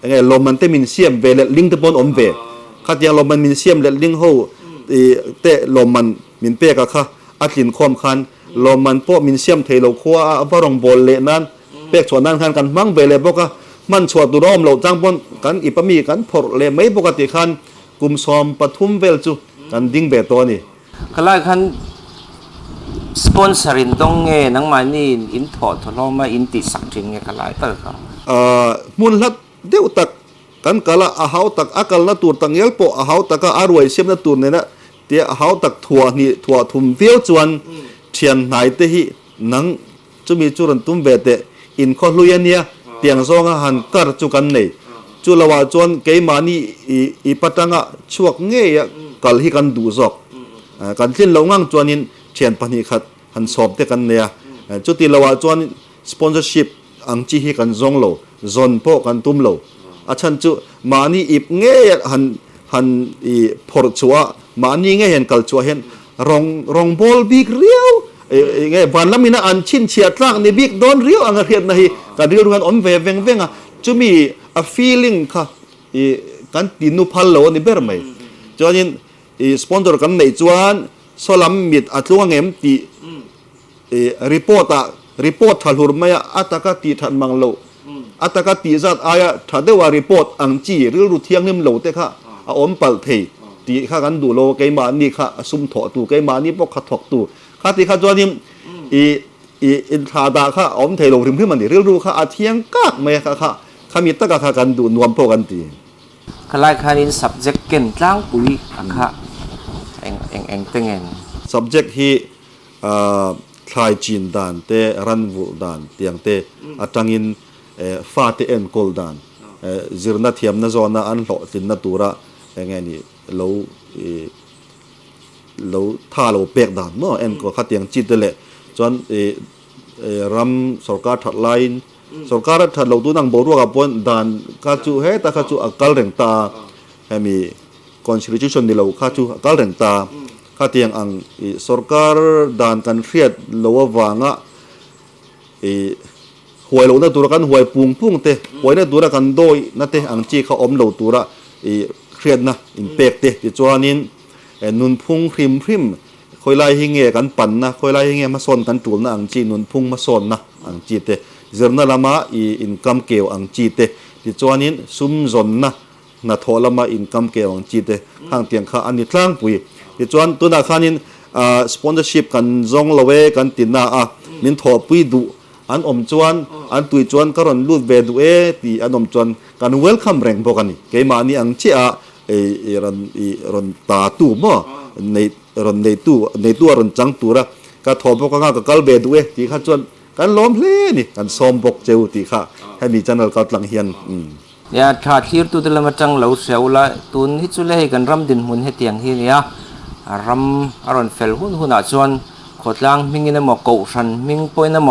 ไงลมมันเตมินเซียมเวลลิงตะปนอมเวขัดยาลมมันมินเซียมเลลิงหูเตะลมมันมินเปกะค่ะอัดลินคอมคันลมมันพวกมินเซียมเทโลคัวบารองบอลเลนั้นเปกชวนนั้นคันกันมั่งเวลบอกะมันชวดตุรอมเราจังปนกันอิปมีกันพอเลไม่ปกติคันกุมซอมปทุมเวลจูกันดิ้งเบตัวนี่ขลายคันสปอนเซอรินต้องเงนังมานี่อินพอร์ตทดลองมาอินติสักจริงเงขลายตั้งเขามุนลัดเดียวตักกันกะละอาหาวตักอากาลนัตูตังเยลโปอาหาวตักอารวยเสียมนัตูเนี่ยนะเดี๋ยวอาหาวตักถั่วนี่ถั่วทุ่มเวียวจวนเทียนไหนเตหินังจะมีจุรันตุ้มเบเตอินคอลุยันเนี่ยเตียงซองอาหารกัดจุกันเนี่ยจุลาวาจวนเกยมานี่อีปัตังะชวกเงี้ยกัลฮิกันดูซอกกันทิ้นเรางั่งจวนนินเทียนปนิขัดหันสอบเตกันเนี่ยจุดที่ลาวาจวนสปอนเซอร์ชิพอังจีฮิกันซองโลซอนโปกันตุ้มโลอาชันจุมานี่อิบเงี้ยหันพอร์ชัวมานี่เงี้ยเห็นกัลชัวเห็นรองบอลบิ๊กเรียวเงี้ยวันละมินะอันชินเชียตรักในบิ๊กโดนเรียวอังเรียนนะฮีกันเรียวกันอมเวงอ่ะจะมี a feeling ค่ะกันตินุพัลโลนี่เบอร์ไม่จวนนี้สปอนเซอร์กันในจวนสลัมมิดอัตลวงเอ็มตีรีพอร์ตทัลหุรไม่อัตกตีทันมังโลอัตกตีจัดอายะถ้าได้ว่ารีพอร์ตอังจีหรือรูเทียงนิ่มโลเตค่ะอมปัลเทตีข้ากันดูโลเกมานี่ค่ะซุ่มถอตูเกมานี่พวกขัดถกตูข้าตีข้าจวนนี้อินทาดาค่ะอมเทโลริมที่มันนี่เรื่องรู้ค่ะอาเทียงกากไม่ค่ะข้ามีตะกะกันดูนวมพวกกันตีขลายคัน subject เก่งจ้างปุยอะค่ะเองตึงเอง subject ที่ทายจีนดานเตรันวูดานเตียงเตอัตังอินฟาเตเอ็นโกลดานจิรนัทเทียมนาจอนาอันหล่อตินนัตุระไงนี่เราท่าเราเปียกดานเนาะเอ็นก็ขัดเตียงจีนเลยจนรัมสกาถัดไลน์สกาถัดเราตัวนั่งบรัวกับปนดานข้าจูเฮตาข้าจูอักลเร่งตาให้มี constitution นี่เราข้าจูอักลเร่งตาข้าเตียงอังสกาดานกันเครียดเราว่างะหวยเราเนี่ยตัวกันหวยปุงเตะหวยเนี่ยตัวกันโดยนั่นเตะอังจีเขาอมเราตัวละเครียดนะอิมเปกเตะที่จวนนี้นุนพุ่งพริมคอยไล่หิเงกันปั่นนะคอยไล่หิเงมาสอนกันตัวนะอังจีนุนพุ่งมาสอนนะอังจีเตะเจอร์นาลามาอินคัมเกลอังจีเตะที่จวนนี้ซุ่มจนนะทอลามาอินคัมเกลอังจีเตะข้างเตียงข้าอันนี้ทางปุยที่จวนตัวนักขันนี้สปอนเซอร์ชิพกันจงละเวกันตินามินทอปุยดูอันอมจวนอันตุยจวนก็รอนลูดเวดูตีอันอมจวนกันเวลคัมแรงพวกนี้เกมานี่อังเชียรอนตาตูบ่ในรอนในตัวรอนจังตัวละก็ทอพวกงาก็กัลเวดูตีข้าจวนกันล้อมเพลนี่กันซ้อมบกเจวตีข้าให้มีจันทร์กัดหลังเฮียนยาถ้าที่ตัวเดลมาจังเหลาเสียวละตุนฮิจุเลให้กันรำดินหุ่นให้เตียงที่นี่รำอรอนเฟลหุ่นอาจวนขดล่างมิงนโมเกาชันมิงปอยนโม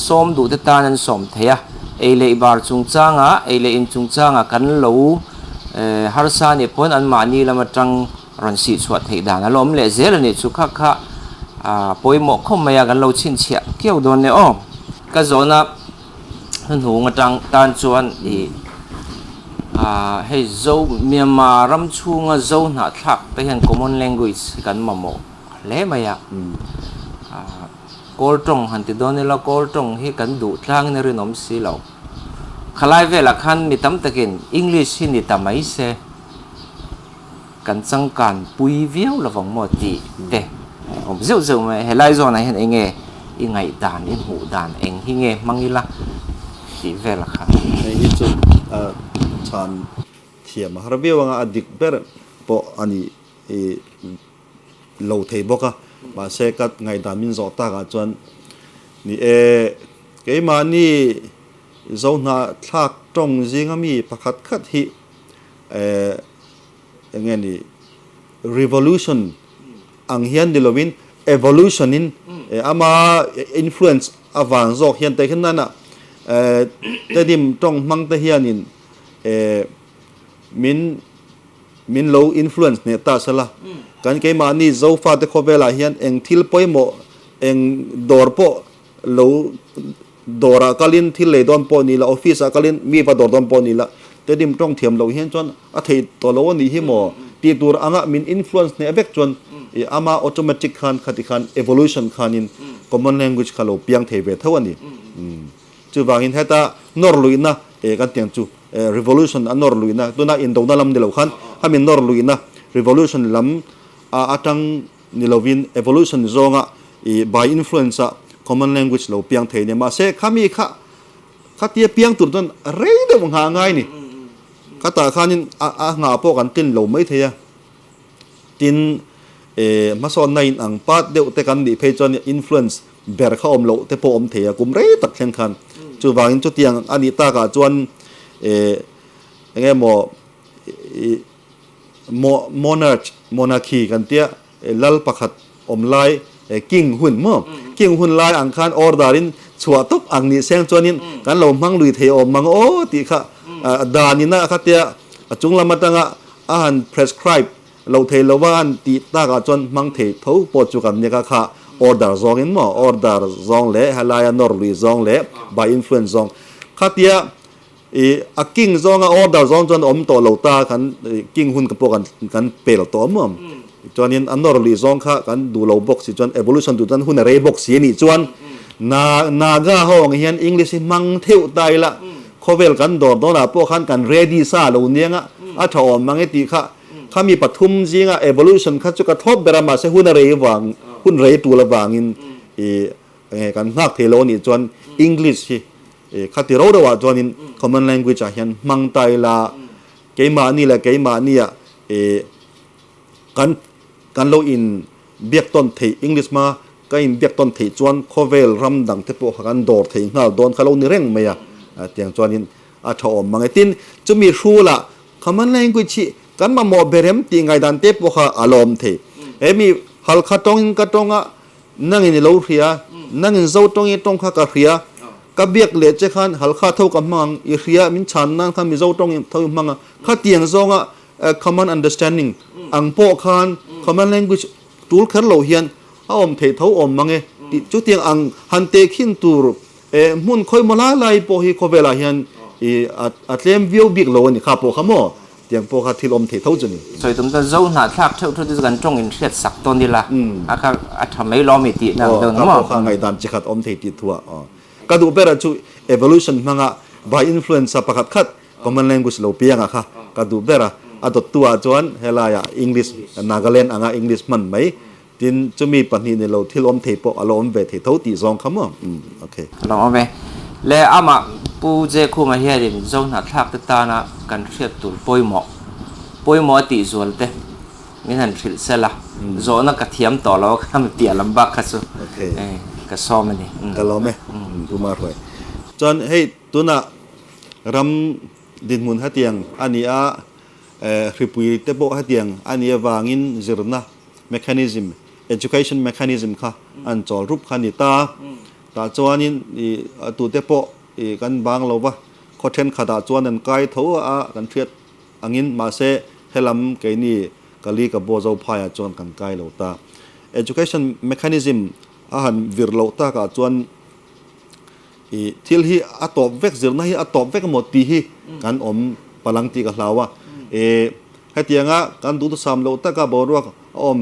ซ้อมดูแต่ตานั้นซ้อมเทียเอเลบาร์จุงจางเอเลอินจุงจางกันเหลาฮาร์ซานี่พ้นอันมานี่ละมาจังรันสีสวดให้ด่านอารมณ์เละเจริญนี่สุขะปอยหมกเข้ามากันเราชินเชียเกี่ยวโดนเนี่ยก็โจนะหูงจังตานชวนให้โจเมียมารำชูงโจนัดทักแต่เห็น common language กันมาหมกเละไหมกอลตรงหันติดโดนนี่เรากอลตรงให้กันดูทางในเรื่องน้ำสีเราขลายเวลาคันมีตั้มตะกินอังกฤษที่นี่ทำไมเสกันสังการปุยเวียวระวังหมดดีเด้ผมเจ้าไหมให้ไล่โซนไหนเห็นเองยังไงด่านยังหูด่านเองที่มังยี่ละดีเวลาคันไอ้ที่จุดฉันเทียมฮาร์เบียวังอดีตเบอร์พออันนี้เราเทบอกมาเสกัดไงด่านมินจอตากจวนนี่เกี่ยมานี่เจ้าหน้าทักตรงจริงมีประคัดขัดหิ อย่างเงี้ยนี่ revolution อังเฮียนดิโลวิน evolution นินอามา influence อวางโซเฮียนแต่ขึ้นนั่นน่ะแต่ดิมต้องมังแต่เฮียนินมิน low influence เนี่ยตาสละกันเกมานี่โซฟาเตโคเวลาเฮียนเองทิลปอยโมเองดอร์โป low ดอร์กาลินทิลเลดอนปอนี่ละออฟฟิศกาลินมีว่าดอร์ดอนปอนี่ละแต่ดิมต้องเทียมเราเฮียนจนอาทิตย์ตัวเรานี่ฮิโมตีตัวอ่างมิน influence เนี่ยเอฟเฟกจนอามา automatic ขันขัดขัน evolution ขันนิน common language ขันเราเปียงเทเวทเท่านี้จูวางินให้ตานอร์ลุยนะกันเตียงจูrevolution อันนอร์ลุยนะตัวน่าอินโดน่าลำเดียวกันถ้ามีนอร์ลุยนะ revolution ลำอาจังนิลวิน evolution จงอ่ะby influence common language เราเปียงเทเนี่ยมาเสกขามีข้าเตียเปียงตุดจนเรื่อยเดือดหาง่ายนี่ข้าตาข้านี่หาพวกกันตินเราไม่เทียตินมาสอนในอังปัดเดียวแต่กันดิเพจอนอินฟลูเอนซ์เบรข้าอมโลแต่พออมเทียกุมเร่ตักเช่นกันจูวางินจุดยังอันนี้ตากาจวนยังไงmonarchy กันเตียลัลปักขัดอมไลกิ่งหุ่นมั่งกิ่งหุ่นไลอังคารออร์ดารินชัวตุบอังนี้เสียงจวนนินกันเรามังลุยเทอมมังโอ้ตีข้าดานินะข้าเตียจุงลำมาตั้งอาหาร prescribe เราเทลวันตีตากาจนมังเทเท่าปอจุกันเนี่ยก็ค่ะออร์ดาร์ซองอินมั่งออร์ดาร์ซองเล่ฮาลายนอร์ลุยซองเล่ by influence ซองข้าเตียกิ่งซองออร์ดาร์ซองจนอมตัวเราตากันกิ่งหุ่นกับพวกกันเปล่าตัวมั่งจวนนี้อันนอร์ลุยซองค่ะกันดูเราบอกสิจวน evolution ดูจนหุ่นเรย์บอกสินี่จวนนาก้าห้องเฮียนอังกฤษมังเที่ยวไตละเขาเวลกันดอดนะพวกขันกันเรดี้ซาเราเนี่ยงอ่ะถ้าอมมังเอติค่ะข้ามีปฐุมจริงอ่ะ evolution ข้าจะกระทบเบรามาเสหุ่นเรย์วางหุ่นเรย์ตัวละวางินกันนักเทโลนี่จวนอังกฤษที่ข้าที่เราว่าจวนนี้ common language เฮียนมังไตละเกี่ยมานี่ละเกี่ยมานี่อ่ะกันเราอินเบียกต้นที่อังกฤษมาก็อินเบียกต้นที่จวนโคเวลรำดังที่พวกกันดอร์ที่ง่าโดนเขาเรานี่เร่งไหมอ่ะเตียงจวนนี้อาชอบมังไอตินจะมีรู้ละ common language กันมาโมเบรมตีไงดันเทพวกเขาอารมณ์ที่มีฮัลคาตงกะตงอ่ะนั่งอินเราเรียนั่งอินเจ้าตงอินตงข้ากะเรียกับเบียกเล็ดเจ้าขันฮัลคาเท่ากับมังอีเรียมินชันนั่งทำมีเจ้าตงอินเท่ามังอ่ะข้าเตียงจงอ่ะcommon understanding อังโปขัน common language ตูลขันเราเฮียนอมเทเท่าอมมังจุดเตียงอังฮันเตขินตูรมุนคอยมาลาไลโปฮิโคเวลาเฮียนอัตเลมวิวบิกโลนี่ข้าโปขโมเตียงโปขัดที่อมเทเท่าจุนี่所以ผมจะเจ้าหน้าทักเท่าที่จะกันจงอินเทียสักต้นดีละอาคาทำไม่ล้อไม่ตินะเดินมั้งข้าไงดันจิขัดอมเทติทัวก็ดูเปร่าจุ evolution มังอ่ะ by influence ประคัดขัด common language เราเปียงอ่ะค่ะก็ดูเปร่าอัดตัวจวนเฮลายาอังกฤษนาแลนด์อ่างอังกฤษมันไหมทินจะมีปัญหาในเราที่ล้มเทปอารมณ์เวทเท่าตีซองคำว่าโอเคลองเอาไปแล้วอามาปูเจคู่มาเฮียดินเจ้าหน้าทักตานะกันเทียบตัวป่วยหมอตีส่วนเต้ไม่ทันฟิลเซล่ะโซนักกระเทียมต่อแล้วข้ามเตียลำบากคัสุกระซ้อมมันนี่ก็ล้อมไหมดูมาถอยจนให้ตัวน่ะรำดินมุนฮัตเตียงอันนี้ริปุยเตโปฮัตเตียงอันนี้วางินจิรนะ mechanism education mechanism ค่ะอันจอรูปขันิตาจวนนี้ตัวเตโปกันบางเราปะข้อเช่นขดาจวนนั้นไกลเท่ากันเทียดอังอินมาเสให้ลำเกนี่กะลีกับโบเจ้าพายจวนกันไกลเราตา education mechanism อาหารวิรเราตากับจวนที่ที่อัตบเวกเจอนะที่อัตบเวกหมดตีที่กันพลังตีกับเราว่าให้เตียงกันดูตัวสามเราตากับบอกว่า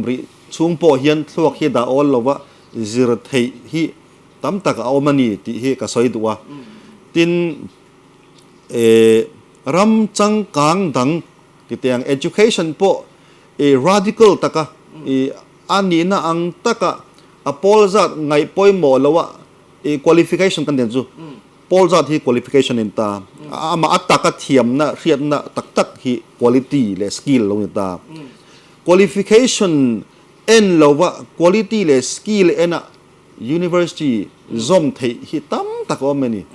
ริช่วงปอเฮียนสวกเฮดาออลเราว่าจิรเทฮีตั้มตากเอามันนี่ที่เฮกับสอยตัวตินรำจังกังดังที่เตียง education ปอradical ตากอันนี้นะอังตากพอลจัดไงปอยหมอแล้วว่าqualification กันเด่นจูพอลจัดที่ qualification นี่ตามาอัตตากเทียมนะเรียนนะตักที่ quality และ skill ลงนี่ตา qualification เอ็นเราว่า quality และ skill เอ็นuniversity ซอมที่ตั้มตักอเมนี่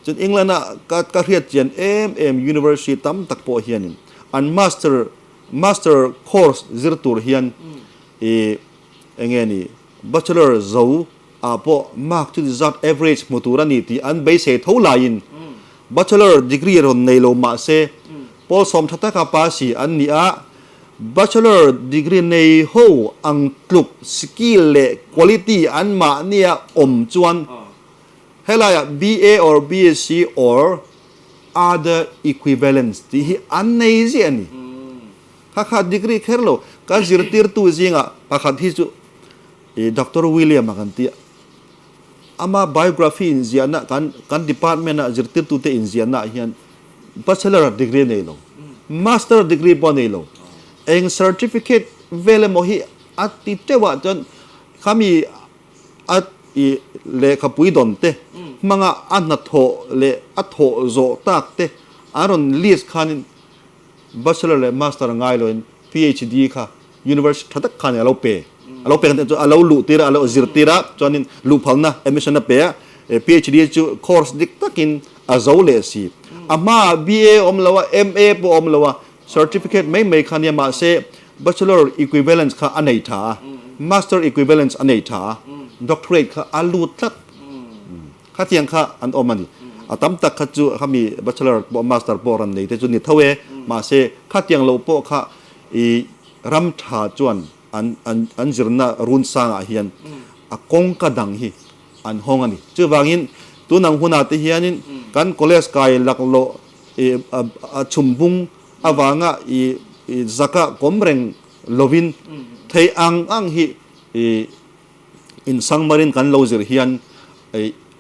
จนอังกฤษนะก็เรียนเจียน university ตั้มตักพอเฮียน an master course zirtur hian engeni bachelor zo apo mark to result average muturani ti an base tholain bachelor degree ron nei lo ma se pol som thata ka pa si an ni a bachelor degree nei ho ang tluk skill le quality an ma nia chuan helaya BA or BSc or other equivalents ti hi an nei zi ani kha degree kherlo ka zirtir tu zinga pakhat hi chu Dr. William akanti ama biography in ziana kan department na zirtir tu te in ziana hian bachelor degree nei lo master degree po nei lo eng certificate vele mo hi ati tewa jon kami at le khapui don te manga anatho le atho zo tak te aron list khan bachelor le master ngai lo PhD kha university thatak khan alo pe kan alo lu tira alo zir tira chonin lu phalna admission na pe PhD chu course dik takin azole si ama BA omlawa MA po omlawa certificate mai khania ma se bachelor equivalence kha anei tha master equivalence anei tha doctorate kha alu tat kha tiang kha an omani atam tak kha chu khami bachelor po master po ran nei te chu ni thawe ma se kha tiang lo po kha ram tha chuan an zirna run sang a hian a kong ka dang hi an hongani chu wangin tunang huna te hianin kan college kai laklo a chumbung awanga zaka komreng lovin thei ang hi in sangmarin kan lozir hian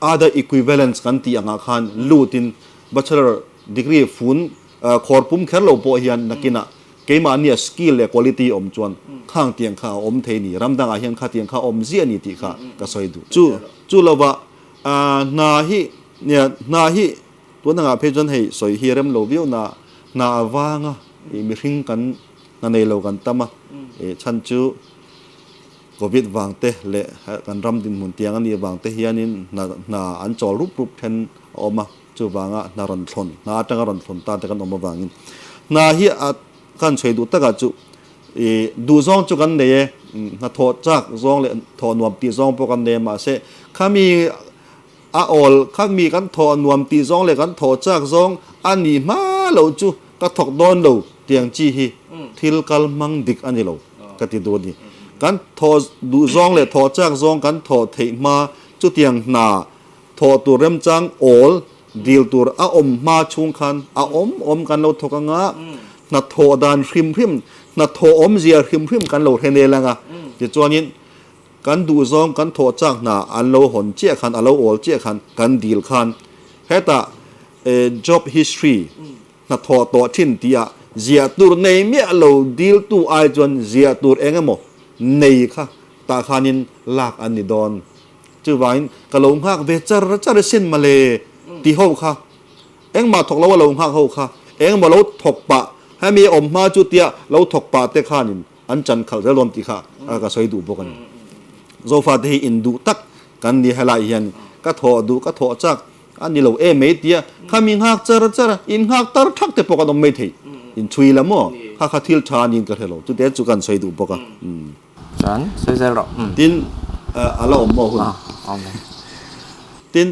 other equivalents kan ti anga khan lutin bachelor degree fun khorpum kherlo po hian nakina keima ania skill le quality chuan khang tiang kha thei ni ramdang a hian kha tiang kha zi ani ti kha ka soidu chu lova na hi tunanga phejon hei soi hirem lo biu na awanga mi hring kan na nei lo kan tama chan chu covid wangte le kan ram din mun tiang ani wangte hianin na an chol rup then oma chu wanga na ron thon na atanga ron thon ta te kan oma wangin na hi at kan chheidu taka chu du zong chu kan nei na tho chak zong le tho nuam ti zong po kan ne ma se khami a ol khami kan tho nuam ti zong le kan tho chak zong ani ma lo chu ka thok don lo tiang chi hi thil kal mang dik ani lo ka ti do ni kan tho du zong le tho chak zong kan tho thei ma chu tiang na tho tu rem chang ol dil tur a ma chung khan a kan lo thokanga na tho dan hrim na tho zia hrim kan lo thene langa ti chuanin kan du zong kan tho chak na an lo hon che khan alo ol che khan kan dil khan heta job history na tho to thin tia zia tur nei me lo dil tu ai chuan zia tur engemo nei kha ta khanin lak ani don chu wain kalong hak ve char sin male ti ho kha engma thok lo lo hak ho kha engma lo thok pa ha mi ma chu tia lo thok pa te khanin an chan khal zalom ti kha ka soi du bokan zo fa de in du tak kan ni hala hian ka tho du ka tho chak ani lo e me tia khaming hak char in hak tar thak te pokan om me thei in chui la mo kha thil than in ka hello chu te chu kan soi du boka chan soi zel ro tin ala om mo hun tin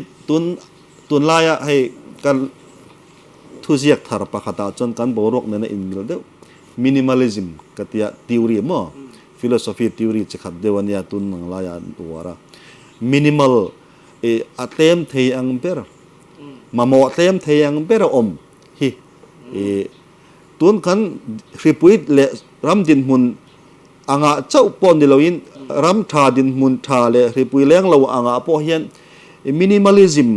tun la ya hei kan thu ziak thar pa khata chon kan borok ne na in mil de minimalism katia theory mo philosophy theory che khat dewania tun nang la ya duara minimal atem thei ang ber mamo atem thei ang ber om hi tun kan ripuit le ram din mun anga chau pon diloin ram tha din mun tha le ripui leng lo anga po hian minimalism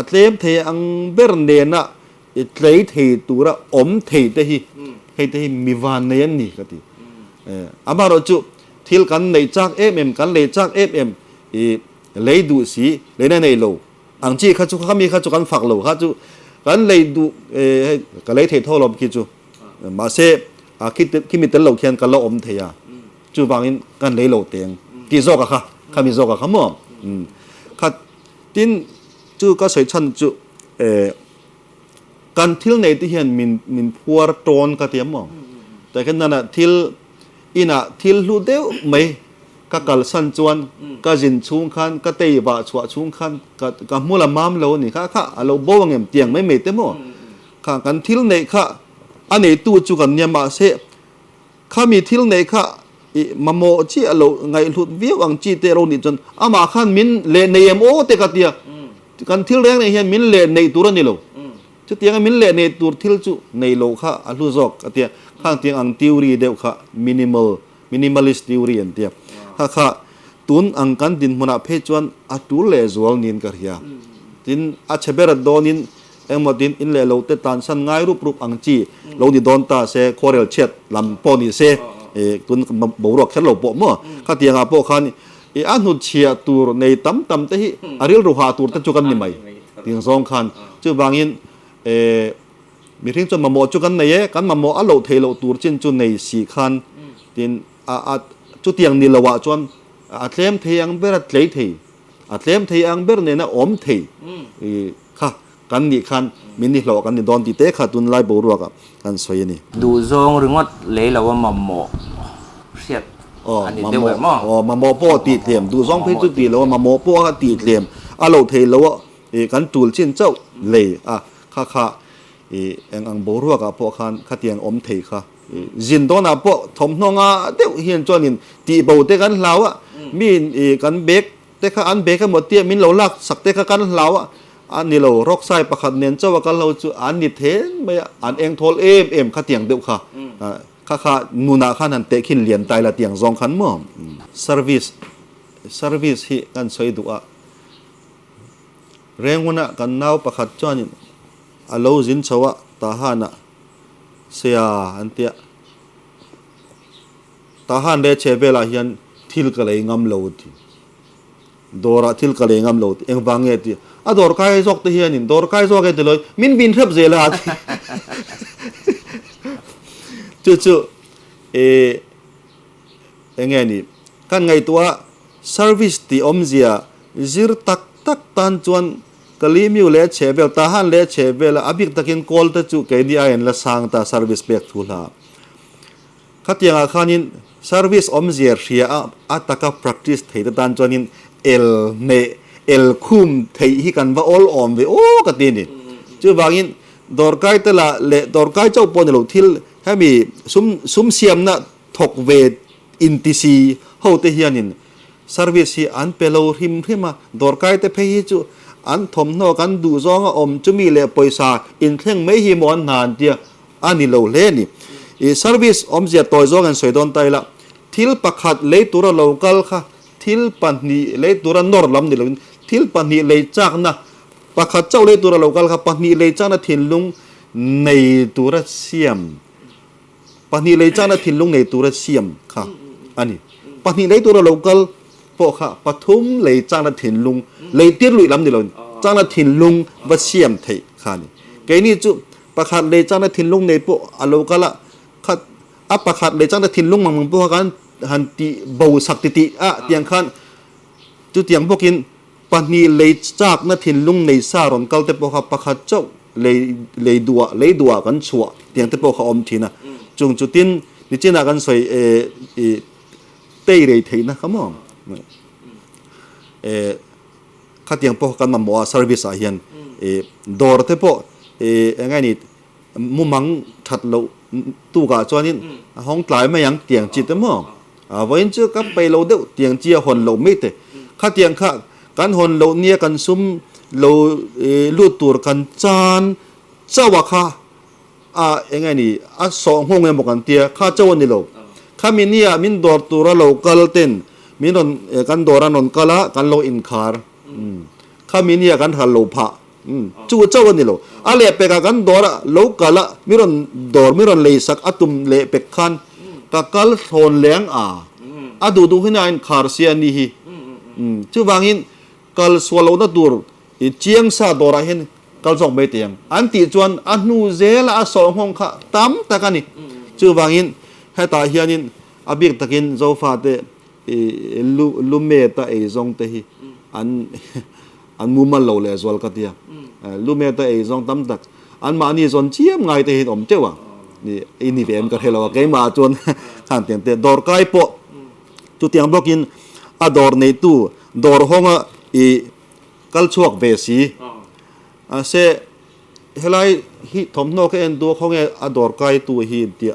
atlem thei ang ber ne na tlei thei tura om thei te hi hei te hi miwan ne ni kati amaro chu thil kan nei chak kan le chak lei du si le na nei lo ang chi kha chu khami kha chu kan phak lo kha chu kan lei du ka lei thei tho lo ki chu ma se ki mi tel lo khian ka lo om theya chu bangin kan lei lo teng ti zo ka kha khami zo ka khamo kha tin chu ka soi chan chu กันทิลในที่เห็นมินพัวโตนกระเทียมมองแต่กันนั่นทิลอินะทิลรู้เดียวไหมก็กัลสันจวนก็จินชุงคันก็เตยบะชวชุงคันก็มูลมามเรานี่ค่ะเราบ่วงเงียบเตียงไม่เมตเตมั้งค่ะกันทิลในค่ะอันนี้ตู้จุกันเนี่ยมาเสข้ามีทิลในค่ะมาโมจีเราไงหลุดวิวอังจีเตโรนี่จนอามาขันมินเลนในเอ็มโอเตกเตียกันทิลแรงในเฮียมินเลนในตัวนี่เราจุดเตียงมินเลนในตัวทิลจุในโลค่ะอัลลุจอกเตียข้างเตียงอังทิวรีเดียวค่ะminimalist theory อันเตียค่ะตุนอังกันดินมุนาเพจวนอัตุเลจวลนินกะเฮียดินอัชเบรดโดนินเอ็มดินอินเลโลเตตันสันง่ายรูปอังจีโลดิดอนตาเซโคเรลเชตลำปอนิเซตุนบวรแค่เราปมั่วข้าเตียงอาปอขันอันนุเชียตูร์ในตั้มเตหิอาริลรูฮาตูร์ตะจุกันนี่ไหมเตียงสองขันจู่บางอินมีทิ้งจนมาโมจุกันในกันมาโมอัลโลเทโลตูร์จินจุนในสี่ขันดินจุดเตียงนี่ละว่าจวนอัตเลมเทียงเบรดเลยทีอัตเลมเทียงเบรเนี่ยนะอมทีค่ะกันนี่ขันมินิหลอกกันนี่โดนตีเตะขาตุนไล่บรัวกับกันสวยนี่ดูซองหรืองดเลยแล้วว่ามาโมเสียดอันนี้เดียวกันมั้งมาโมป้อตีเทียมดูซองเพชรจุดตีแล้วว่ามาโมป้อก็ตีเทียมอัลโลเทแล้วว่ากันจูลชินเจ้าเลยค่ะอังบรัวกับพวกขันขัดเตียงอมทีค่ะจินโดนาปทอมนองเดี๋ยวเห็นจวนินตีเบาเตกันเหลามีกันเบกเตกันอันเบกกันหมดเตี้ยมินเหลาลักสักเตกันเหลาอันนี้เรารกไส้ประคันเนียนเจ้าว่ากันเราจะอันนี้เทนไม่อันเองทอลเอ็มขัดเตียงเดียวค่ะนูนาขันนันเตขินเลียนตายละเตียงซองขันมั่งservice ที่กันสวยดูเรื่องวันนั้นกันน่าประคันจวนินอโลจินชาวตาหานะเสียอันเตียทหารเดชเวลาเฮียนทิลกะเลยงามโลดีดอระทิลกะเลยงามโลดีเอ็งฟังเงี้ยที่ดอร์กายซอกที่เฮียนินดอร์กายซอกเงี้ยเลยมินบินเทบเซลาที่จู่เอ็งไงนี่กันไงตัว service ที่อมเสียจิรตักตันจวนกลีมิวเลเชเวลทหารเลเชเวลอบิกตะกินคอลตะจุเกดีไอเอ็นละสังตา service เบกทุลาขัดยังอาคานิน service อมเสียเสียอัตตะกับ practice เทตันจวนินเอลคุมเทหิกันว่า all on เวโอ้กัดดินี่จู่บางอินดอร์กายตะละเลดอร์กายเจ้าปนโลทิลให้มีซุมเสียมนะถกเวอินติซีเฮาเตเฮียนิน service ที่อันเปโลหิมมาดอร์กายเตเพหิจูอันทอมนอกันดูซองอมจะมีเลปอยซาอินเทงไม่หิมอนนานเดียอันนี้เราเล่นี่เซอร์วิสอมเสียตัวซองกันสวยดอนไตละทิลปักขัดเลยตัวเรากัลค่ะทิลปันนีเลยตัวเรานอร์ลำนี่เราทิลปันนีเลยจากนะปักขัดเจ้าเลยตัวเรากัลค่ะปันนีเลยจากนะทินลุงในตัวเราเสียมปันนีเลยจากนะทินลุงในตัวเราเสียมค่ะอันนี้ปันนีเลยตัวเรากัลพวกข้าปฐุมเลยจ้างนัดถิ่นลุงเลยเตี้ยลุยลำเดียวจ้างนัดถิ่นลุงวัดเสียมไทยข้านี่แกนี่จุประคัดเลยจ้างนัดถิ่นลุงในพวกอโลกะละขัดประคัดเลยจ้างนัดถิ่นลุงมังพวกกันหันติเบาสักติเตียงขันจุเตียงพวกกินปนีเลยจากนัดถิ่นลุงในซาหรอนกัลเตพวกข้าประคัดเจ้าเลยดัวกันชัวเตียงเตพวกข้าอมทีนะจุจุตินดิจินากันสวยเตยเลยไทยนะครับมั้งขัดยังพอกันมาหมอ service อาเฮียนดอร์เทปไงนี่มุมังถัดเราตู้กาจวนินห้องกลายไม่ยังเตียงจิตมั้งวันเจอกับไปเราเดียวเตียงเจียหอนเราไม่เตะขัดยังข้ากันหอนเราเนี่ยกันซุ่มเราลู่ตัวกันจานเจ้าว่าข้าไงนี่สองห้องเงินบอกกันเตียข้าเจ้าวันนี้เราข้ามิเนี่ยมินดอร์ตัวเรากลเต้นมีนนกันดอรานนกะละกันโลอินคาร์ข้ามีเนี่ยกันฮัลโลพะจู่เจ้าวันนี้โลอะไรเปกันดอระโลกะละมีนดอร์มีนเลยสักอัตุมเลเปกันกะกัลโทนเลี้ยงดูขึ้นอินคาร์เซียนี่ฮีจู่บางอินกัลสวาโลนัดดูร์เจียงซาดอระเห็นกัลส่งไปเตียงอันติจวนอันนูเซละสองห้องข้าตั้มตะกันนี่จู่บางอินให้ตาเฮียนินอบิกตะกินโซฟาเตลูเมตาเอซองเตหิอันมุมันโลเลสวลกัตยาลูเมตาเอซองตั้มตัก อันมานี่จนเชี่ยมไงแต่เห็นอมเจ้านี่อินนี่เอ็มก็เทเราเกมาจนข้างเตียงเตดอร์ไกปะจุดเตียงบอกกินอดอร์ในตู้ดอร์ห้องอีกัลชวกเบสีเสเฮลัยฮิทอมโนกเอ็นตัวห้องอดอร์ไกตู้ฮิเดีย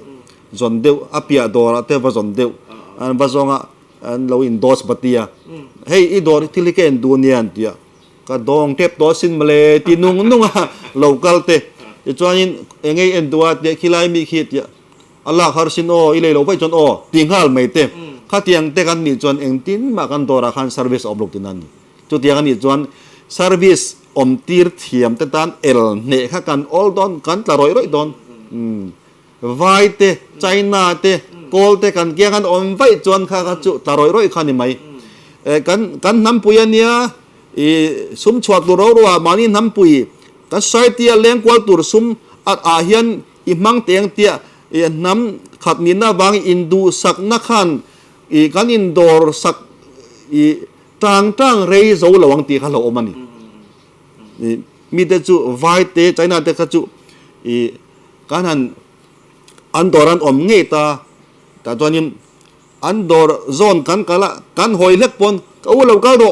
จนเดียวอภิอดอร์เทวจนเดียวอันบาซองอันเราอินดอสปฏิยาเฮ้ยอีดอร์ที่ลิเกนดูเนียนเดียก็ดองเทปดอสินมาเลยตีนุ่งเรากัลเตจะจวนยินเองเอ็นตัวเดียขี้ไล่มีขีดเดียอัลลอฮ์ฮาร์ซินโออิเลยเราไปจนโอติงฮัลไม่เต็มข้าเตียงเตกันนี่จวนเองตินมากันตัวราคาเซอร์วิสอบลูกตินันจุดเตียงนี่จวนเซอร์วิสอมตีร์เทียมแต่ตันเอลเนข้ากันออลดอนกันตลอยดอนไวเตไชน่าเตโกลเตกันเกี่ยกันอมไว้จวนข้าจุตลอยขันนี่ไหมกันน้ำปุยเนี่ยซุมชวดตัวเราว่ามานี่น้ำปุยกันใส่เตียเลี้ยงกวาตัวซุมอัดอาเฮียนอิมังเตียงเตียน้ำขัดนินนาบางอินดูสักนักขันกันอินดอร์สักต่างเรย์โซระวังตีข้าเราอมันนี่มีแต่จู่ไวเตใจน่าแต่ข้าจู่กันหันอันดอรันอมเงตาแต่ตอนนี้อันดอร์โซนกันกะละกันหอยเล็กปนก็ว่าเราก็โด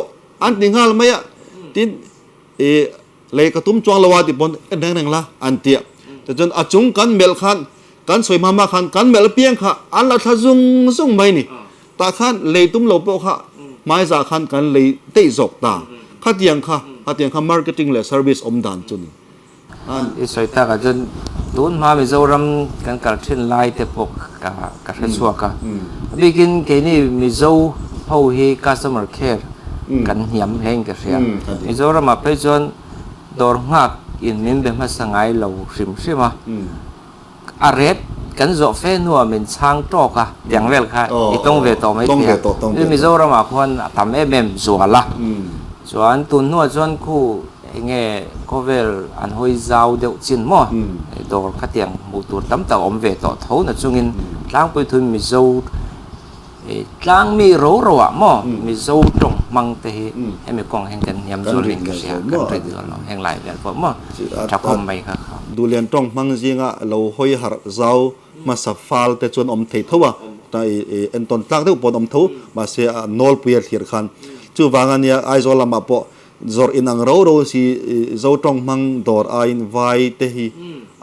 อันติงฮัลไม่อะตินเลยกระตุ้มจวงละวาติปนแดงละอันเตียแต่จนอาจุงกันเมลขันกันสวยมาขันกันเมลเปียงค่ะอันละทะซุงไม่นี่ตาขันเลยตุ้มเราเปล่าค่ะไม่จากขันกันเลยเตะจกตาขัดยังค่ะมาร์เก็ตติ้งและเซอร์วิสอมดันจุนอีสวยตากันจนตูนมาไม่เจอรำกันการเช่นไล่เตปกกับชัวกันบิกินแค่นี้ไม่เจอเขาให้ customer care กันเหี่ยมแห้งกันเสียไม่เจอรำมาไปจนดอร์หักอินมินเป็นภาษาไงเราชิมอาเรศกันโจเฟนัวเป็นช่างโตกะอย่างเวลค่ะอีต้องเวทไม่เพียงไม่เจอรำมาคนทำเอ็มส่วนละส่วนตุนนัวจนคู่เงี้ยก็เวลอันหอยเจ้าเดียวจินมั่วตัวขัดยังมูตัวตั้มแต่อมเวทเท่านั้นจุงินล้างไปทุนมีเจ้าล้างมีรู้อ่ะมั่วมีเจ้าตรงมังเตะให้มีกองแห่งกันยำจุลินกันเสียกันไปเดือดร้อนแห่งหลายแบบพวกมั่วจับคมไปครับดูเรียนตรงมังจริงอ่ะเราหอยหาเจ้ามาสับฟาลแต่จนอมเททั่วแต่เอ็นตอนตั้งที่อุปนอมทั่วมาเสียนอลเปียร์เขียนคันจู่วางอันเนี้ยไอโซลามาปะจอร์อินอังเราสิเจ้าตรงมังดอร์ไอน์ไวเตหี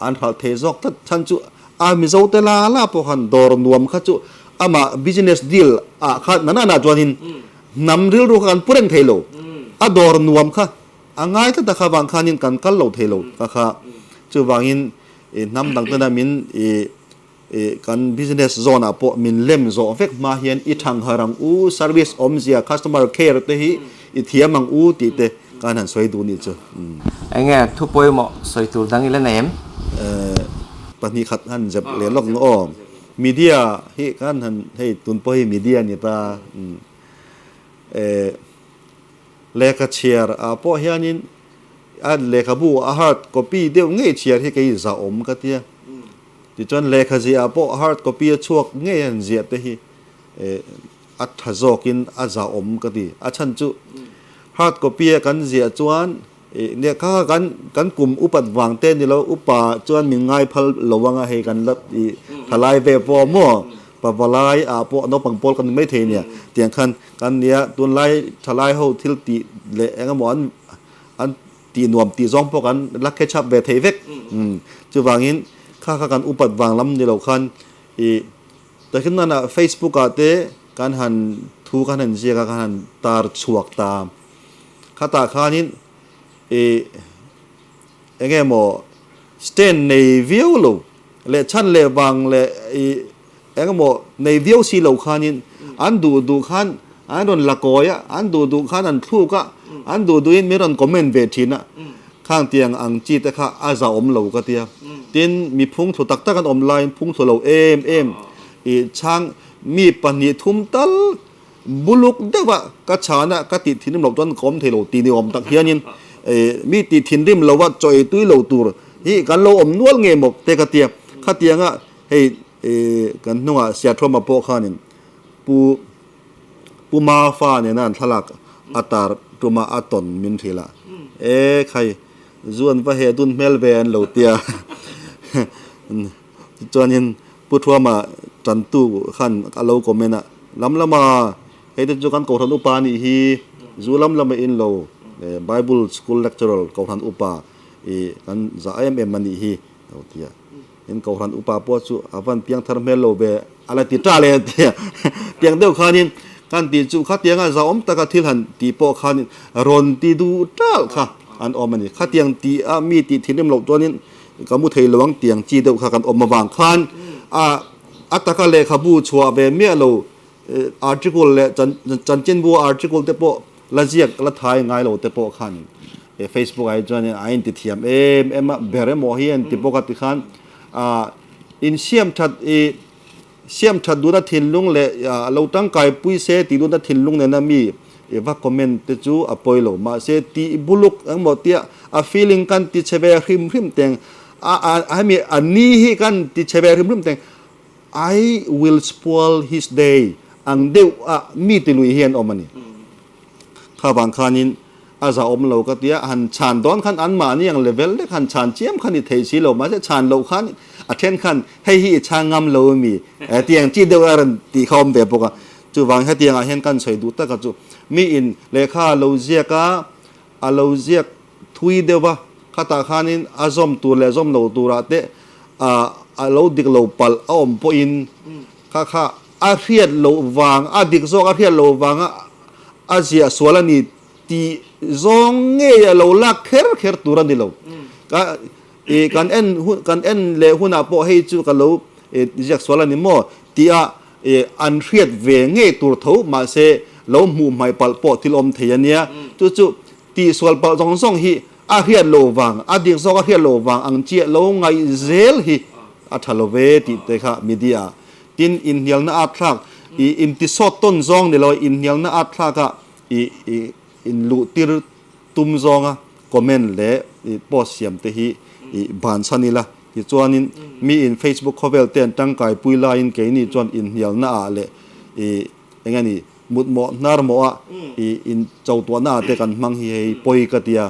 อันหัดเทจอกทัดฉันจู่มีเจ้าเตลาลาปะคันดอร์นวมข้าจู่มาบิสเนสดีลข้านั่นจวนหินนำเรื่องรู้กันปุ่นเทโลดอร์นวมข้าง่ายแต่ข้าบางคันินกันกันเราเทโลข้าจู่วางหินนำดังนั้นมินกันบิสเนสโซนปะมินเล่มโซเฟกมาเฮียนอีทางหารังอูเซอร์วิสอมเสียคัสตอมอร์แคร์เตหีอีเทียมังอูติเตการหันสวยดูนี่จ้ะไอ้เงี้ยทุกป่วยหมอสวยดูดังนี้แล้วไหนปนิขัดหันจะเลี้ยงล็อกอ้อมีเดียให้การหันให้ตุนป่วยมีเดียนี่ตาเลขาเชียร์ปะเฮียนินอันเลขาบูอาหารก๊อปปี้เดียวเงี้ยเชียร์ให้กี่จะอมกันเดียที่จนเลขาเสียปะอาหารก๊อปปี้ช่วงเงี้ยเสียเตหีอัฐโจกินอาจาอมก็ดีอาชันจุฮาร์ดก็เปียกันเสียจวนเนี่ยข้ากันกลุ่มอุปัตวางเต้นนี่เราอุปาจวนมีง่ายพัลระวังให้กันลับทลายเวฟอมั่วปะวลายพวกนกปังปอลกันไม่เทเนี่ยเตียงคันกันเนี่ยตัวไล่ทลายเขาทิลตีเละงหมอนอันตีนวมตีซองพวกกันลักแค่ชับเวทเวกจุวางอินข้ากันอุปัตวางลำนี่เราคันแต่ขึ้นนั่นเฟซบุ๊กอาเต้การหันทูการหันเสียการหันตาชวกตามข้าตาข้านี้เงี้ยโมสเตนในวิวลูเลชันเลวังเลเงี้ยโมในวิวสีเหล่าข้านี้อันดูขันอันโดนละกอยอันดูขันอันทูกะอันดูอินไม่โดนคอมเมนต์เวทีน่ะข้างเตียงอังจีแต่ข้าอาจาอมเหล่าก็เตียตินมีพุ่งถูกตักกันออนไลน์พุ่งถูกเหล่าช่างมีปัญญาทุ่มตัลบุลุกเดว่ากระชานะกติทินริมเราต้นคอมเทโลตีนิอมตักเฮียนินมีติทินริมเราว่าจอยตุ้ยเราตูร์ฮีกันเราอมนวลเงยหมกเตกเตียข้าเตียงอ่ะให้กันนัวเสียทรมาโปข้านินปูมาฟ้าเนี่ยนั่นทลักอัตราตัวมาอัตตนมินทีละใคร zuan va he dun mel ven lo tia chuanin puthwama chantu khan alo komena lamlama hede chu kan ko than upa ni hi zulam lama in lo bible school lecturer ko than upa kan za mm ani hi lo tia in ko than upa po chu awan piang thar mel lo be ala ti tra le tia piang deu khanin kan ti chu kha tianga za om taka thil han ti po khanin ron ti du tal kha an omani kha tiang ti a mi ti thinim lo chuanin kamu thei lawang tiang chi deuh kha kan om wang khan ataka le khabu chua be me lo article le chan chen bu article te po lajiak la thai ngai lo te po khan facebook ai chuan ai ti thiam em bere mo hi an ti po ka ti khan in siam that du na thin lung le lo tang kai pui se ti du na thin lung ne na mi eva comment te chu apoilo ma se ti buluk ang mo tia a feeling kan ti chebe hrim teng I mean ani hi kan ti chebe hrim teng I will spoil his day ang deu mi ti lui hian omani kha bang khanin aza om lo ka tia han chan don khan an ma ni ang level le khan chan chiam khan ni thei si lo ma se chan lo khan a then khan hei hi changam lo mi tiang chi deu aran ti khom be poka chu wang ha tiang a hen kan choi du ta ka chu mi in lekha lo zia ka a lo zia thui dewa khata khanin azom tu le zom lo tu ra te a lo dik lo pal om po in kha a riat lo wang a dik zo a riat lo wang a zia swalani ti zong nge lo la kher turan di lo ka kan en le huna po hei chu ka lo jak swalani mo ti a an riat ve nge tur tho ma se lo mu mai pal po thilom theyania chu ti swal pa zong zong hi a riat lo wang a dik zo a riat lo wang ang chi lo ngai zel hi a thalove ti te kha media tin in hial na a thak in ti so ton zong ne lo in hial na a thak ka in lu tir tum zonga comment le post siam te hi ban sanila ti chuanin mi in facebook khovel ten tangkai puila in ke ni chuan in hial na a le engani mut mo nar mo a in chawtwa na te kan mang hi hei poi ka tia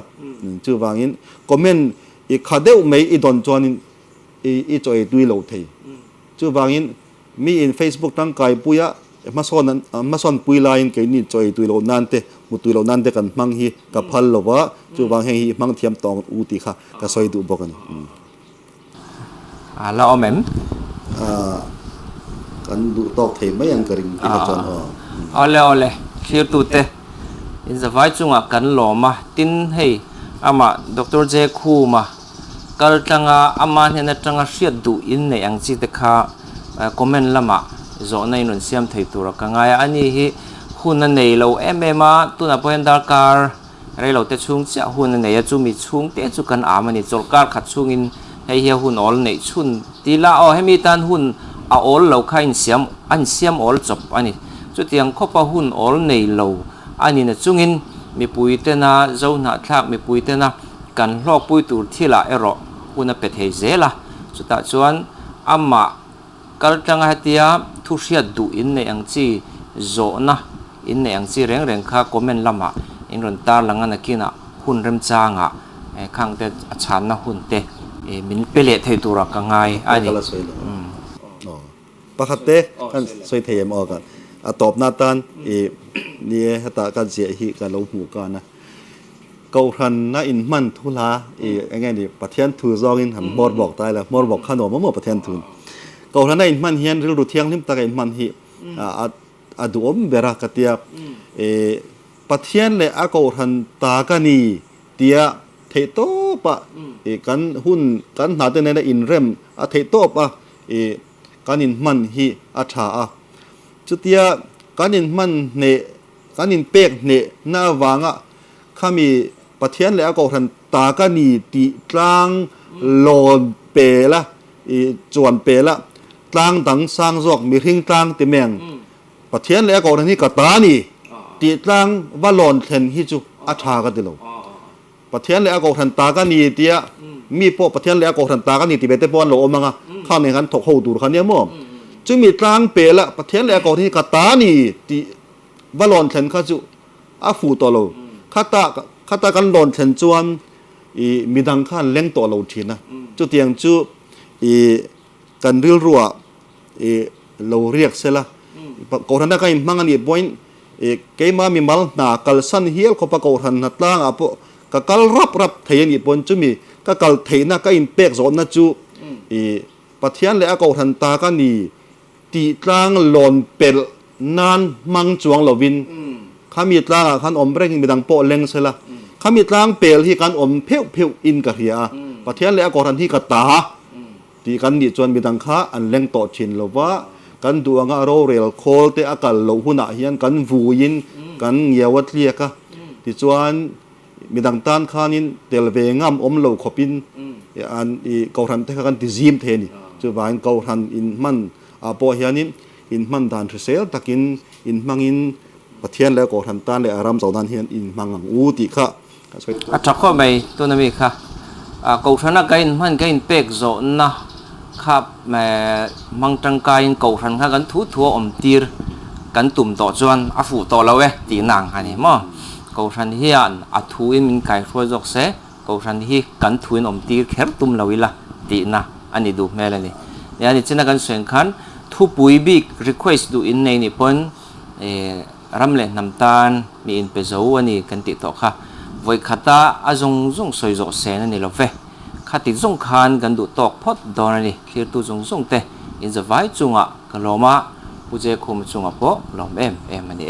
chu wangin comment khadeu mei i don chuanin choi tui lo thei chu wangin mi in facebook tangkai puya mason puila in ke ni choi tui lo nan te mutui lo nan te kan mang hi ka phal lo wa chu wang hei hi mang thiam tong u ti kha ka soi du bokani la omem kan du tok thei mai ang karing ti ka chon ole clear tu te in the vai chunga kan lo ma tin hei ama dr j khu ma kal tanga ama hena tanga hriat du in nei ang chi te kha comment lama zo nei nun siam thei tur ka ngaya ani hi hun nei lo emema tuna poen dar kar rei lo te chung cha hun nei chu mi chung te chu kan amani chol kar khat chungin hei hi hun ol nei chun tila o hemi tan hun a ol lo kha in siam ol chop ani chu tiang khopa hun ol nei lo ani na chungin mi puite na zo na thak mi puite na kan hlok pui tur thila ero una pe thei zela chu ta chuan amma kal tanga hatia thu hria du in nei ang chi zo na in nei ang chi reng kha comment lama in ron tar langa na kina hun rem changa khang te achan na hun te min pele thei tura ka ngai ani pakhate kan soi thei mo kan a top na tan ni hata kan sia hi ka lo hu ka na kau ran na in man thula ngai ni pathian thu zong in han mor bok tai la mor bok khano mo pathian thu kau ran na in man hian ril ru thiang lim ta kai man hi a du om bera ka tia pathian le a kau ran ta ka ni tia thei to pa kan hun kan na te ne in rem a thei to pa kanin man hi a tha a chutia kanin man ne kanin pek ne na wanga khami pathian le a ko than ta ka ni ti tlang lon pe la chuan pe la tlang dang sang jok mi ring tlang ti meng pathian le a ko than hi ka ta ni ti tlang wa lon thlen hi chu a tha ka ti lo pathian le a ko than ta ka ni tia mi po pathian le a ko than ta ka ni ti be te pon lo omanga kha ne kan thok ho dur khan ya mo chu mi tlang pe la pathian le a ko thi ka ta ni ti wa lon thlen kha chu a fu to lo khata kan lon thlen chuan มีดังขั้นเล่งตัวเราทีนะจุดเตียงจุกันริ้วรัวเราเรียกเสละก่อนนั้นก็มังอันนี้บ่อยเกมามีมัลนากัลสันเฮียลเขาประกอบหันนัดล่างอ่ะพวกกัลรับเทียนอีกบนจุมีกัลเทียนน่ะก็อินเป็กโซนนะจุปัทยานเลยอ่ะก่อหันตากันนี่ตีตรางหลอนเปิลนานมังจวงเหลวินข้ามีตรางขันอมเร่งมีดังโปเล็งเสละข้ามีตรางเปิลที่กันอมเพียวอินกับเฮียปัทยานเลยอ่ะก่อหันที่กตาตีกันนี่จวนมีดังข้าอันเล็งโตชินหรือว่ากันดูงาโรเรลโคลเตอากาศเหลวหุ่นอาเฮียนกันวูยินกันเยาวทเลียกะที่จวนมีดังต้านข้านินเตลเวงามอมเหลวขบินอันเกาทันเทกันที่ซิมเทนี่จะว่าเกาทันอินมันอาโปเฮียนินอินมันดานเซลตักินอินมังอินประเทศแล้วเกาทันต้านเลยอารามเจ้าดานเฮียนอินมังอูติค่ะจักข้อไปตัวนั้นมีค่ะเกาทันนักกินมันกินเป็กโซนนะครับแม่มังจังกายเกาทันข้ากันทุทัวอมตีร์กันตุ่มต่อจวนอาฟูต่อแล้วตีนางฮันนี่มั้งเกาทันที่อันอาทูอินมินไก่ช่วยจอกเสเกาทันที่กันทุนอมตีร์แค่ตุ่มแล้ววิละตีนะอันนี้ดูแม่เลยนี่เนี่ยนี่จะนักกันส่วนขันทุปุยบิก request ดูอินในนี่ปนรำเล่นน้ำตาลมีอินเปโซอันนี้กันติดต่อค่ะไว้ขัดตาอาจงสวยจอกเสนั่นนี่เราเฟขัดติดจงคานกันดูตอกพอดดอนนี่คือตัวจงเตอินจะไว้จงอ่ะกันลมาผู้เจ้าคุมจงอ่ะพอลมเอ็มอันนี้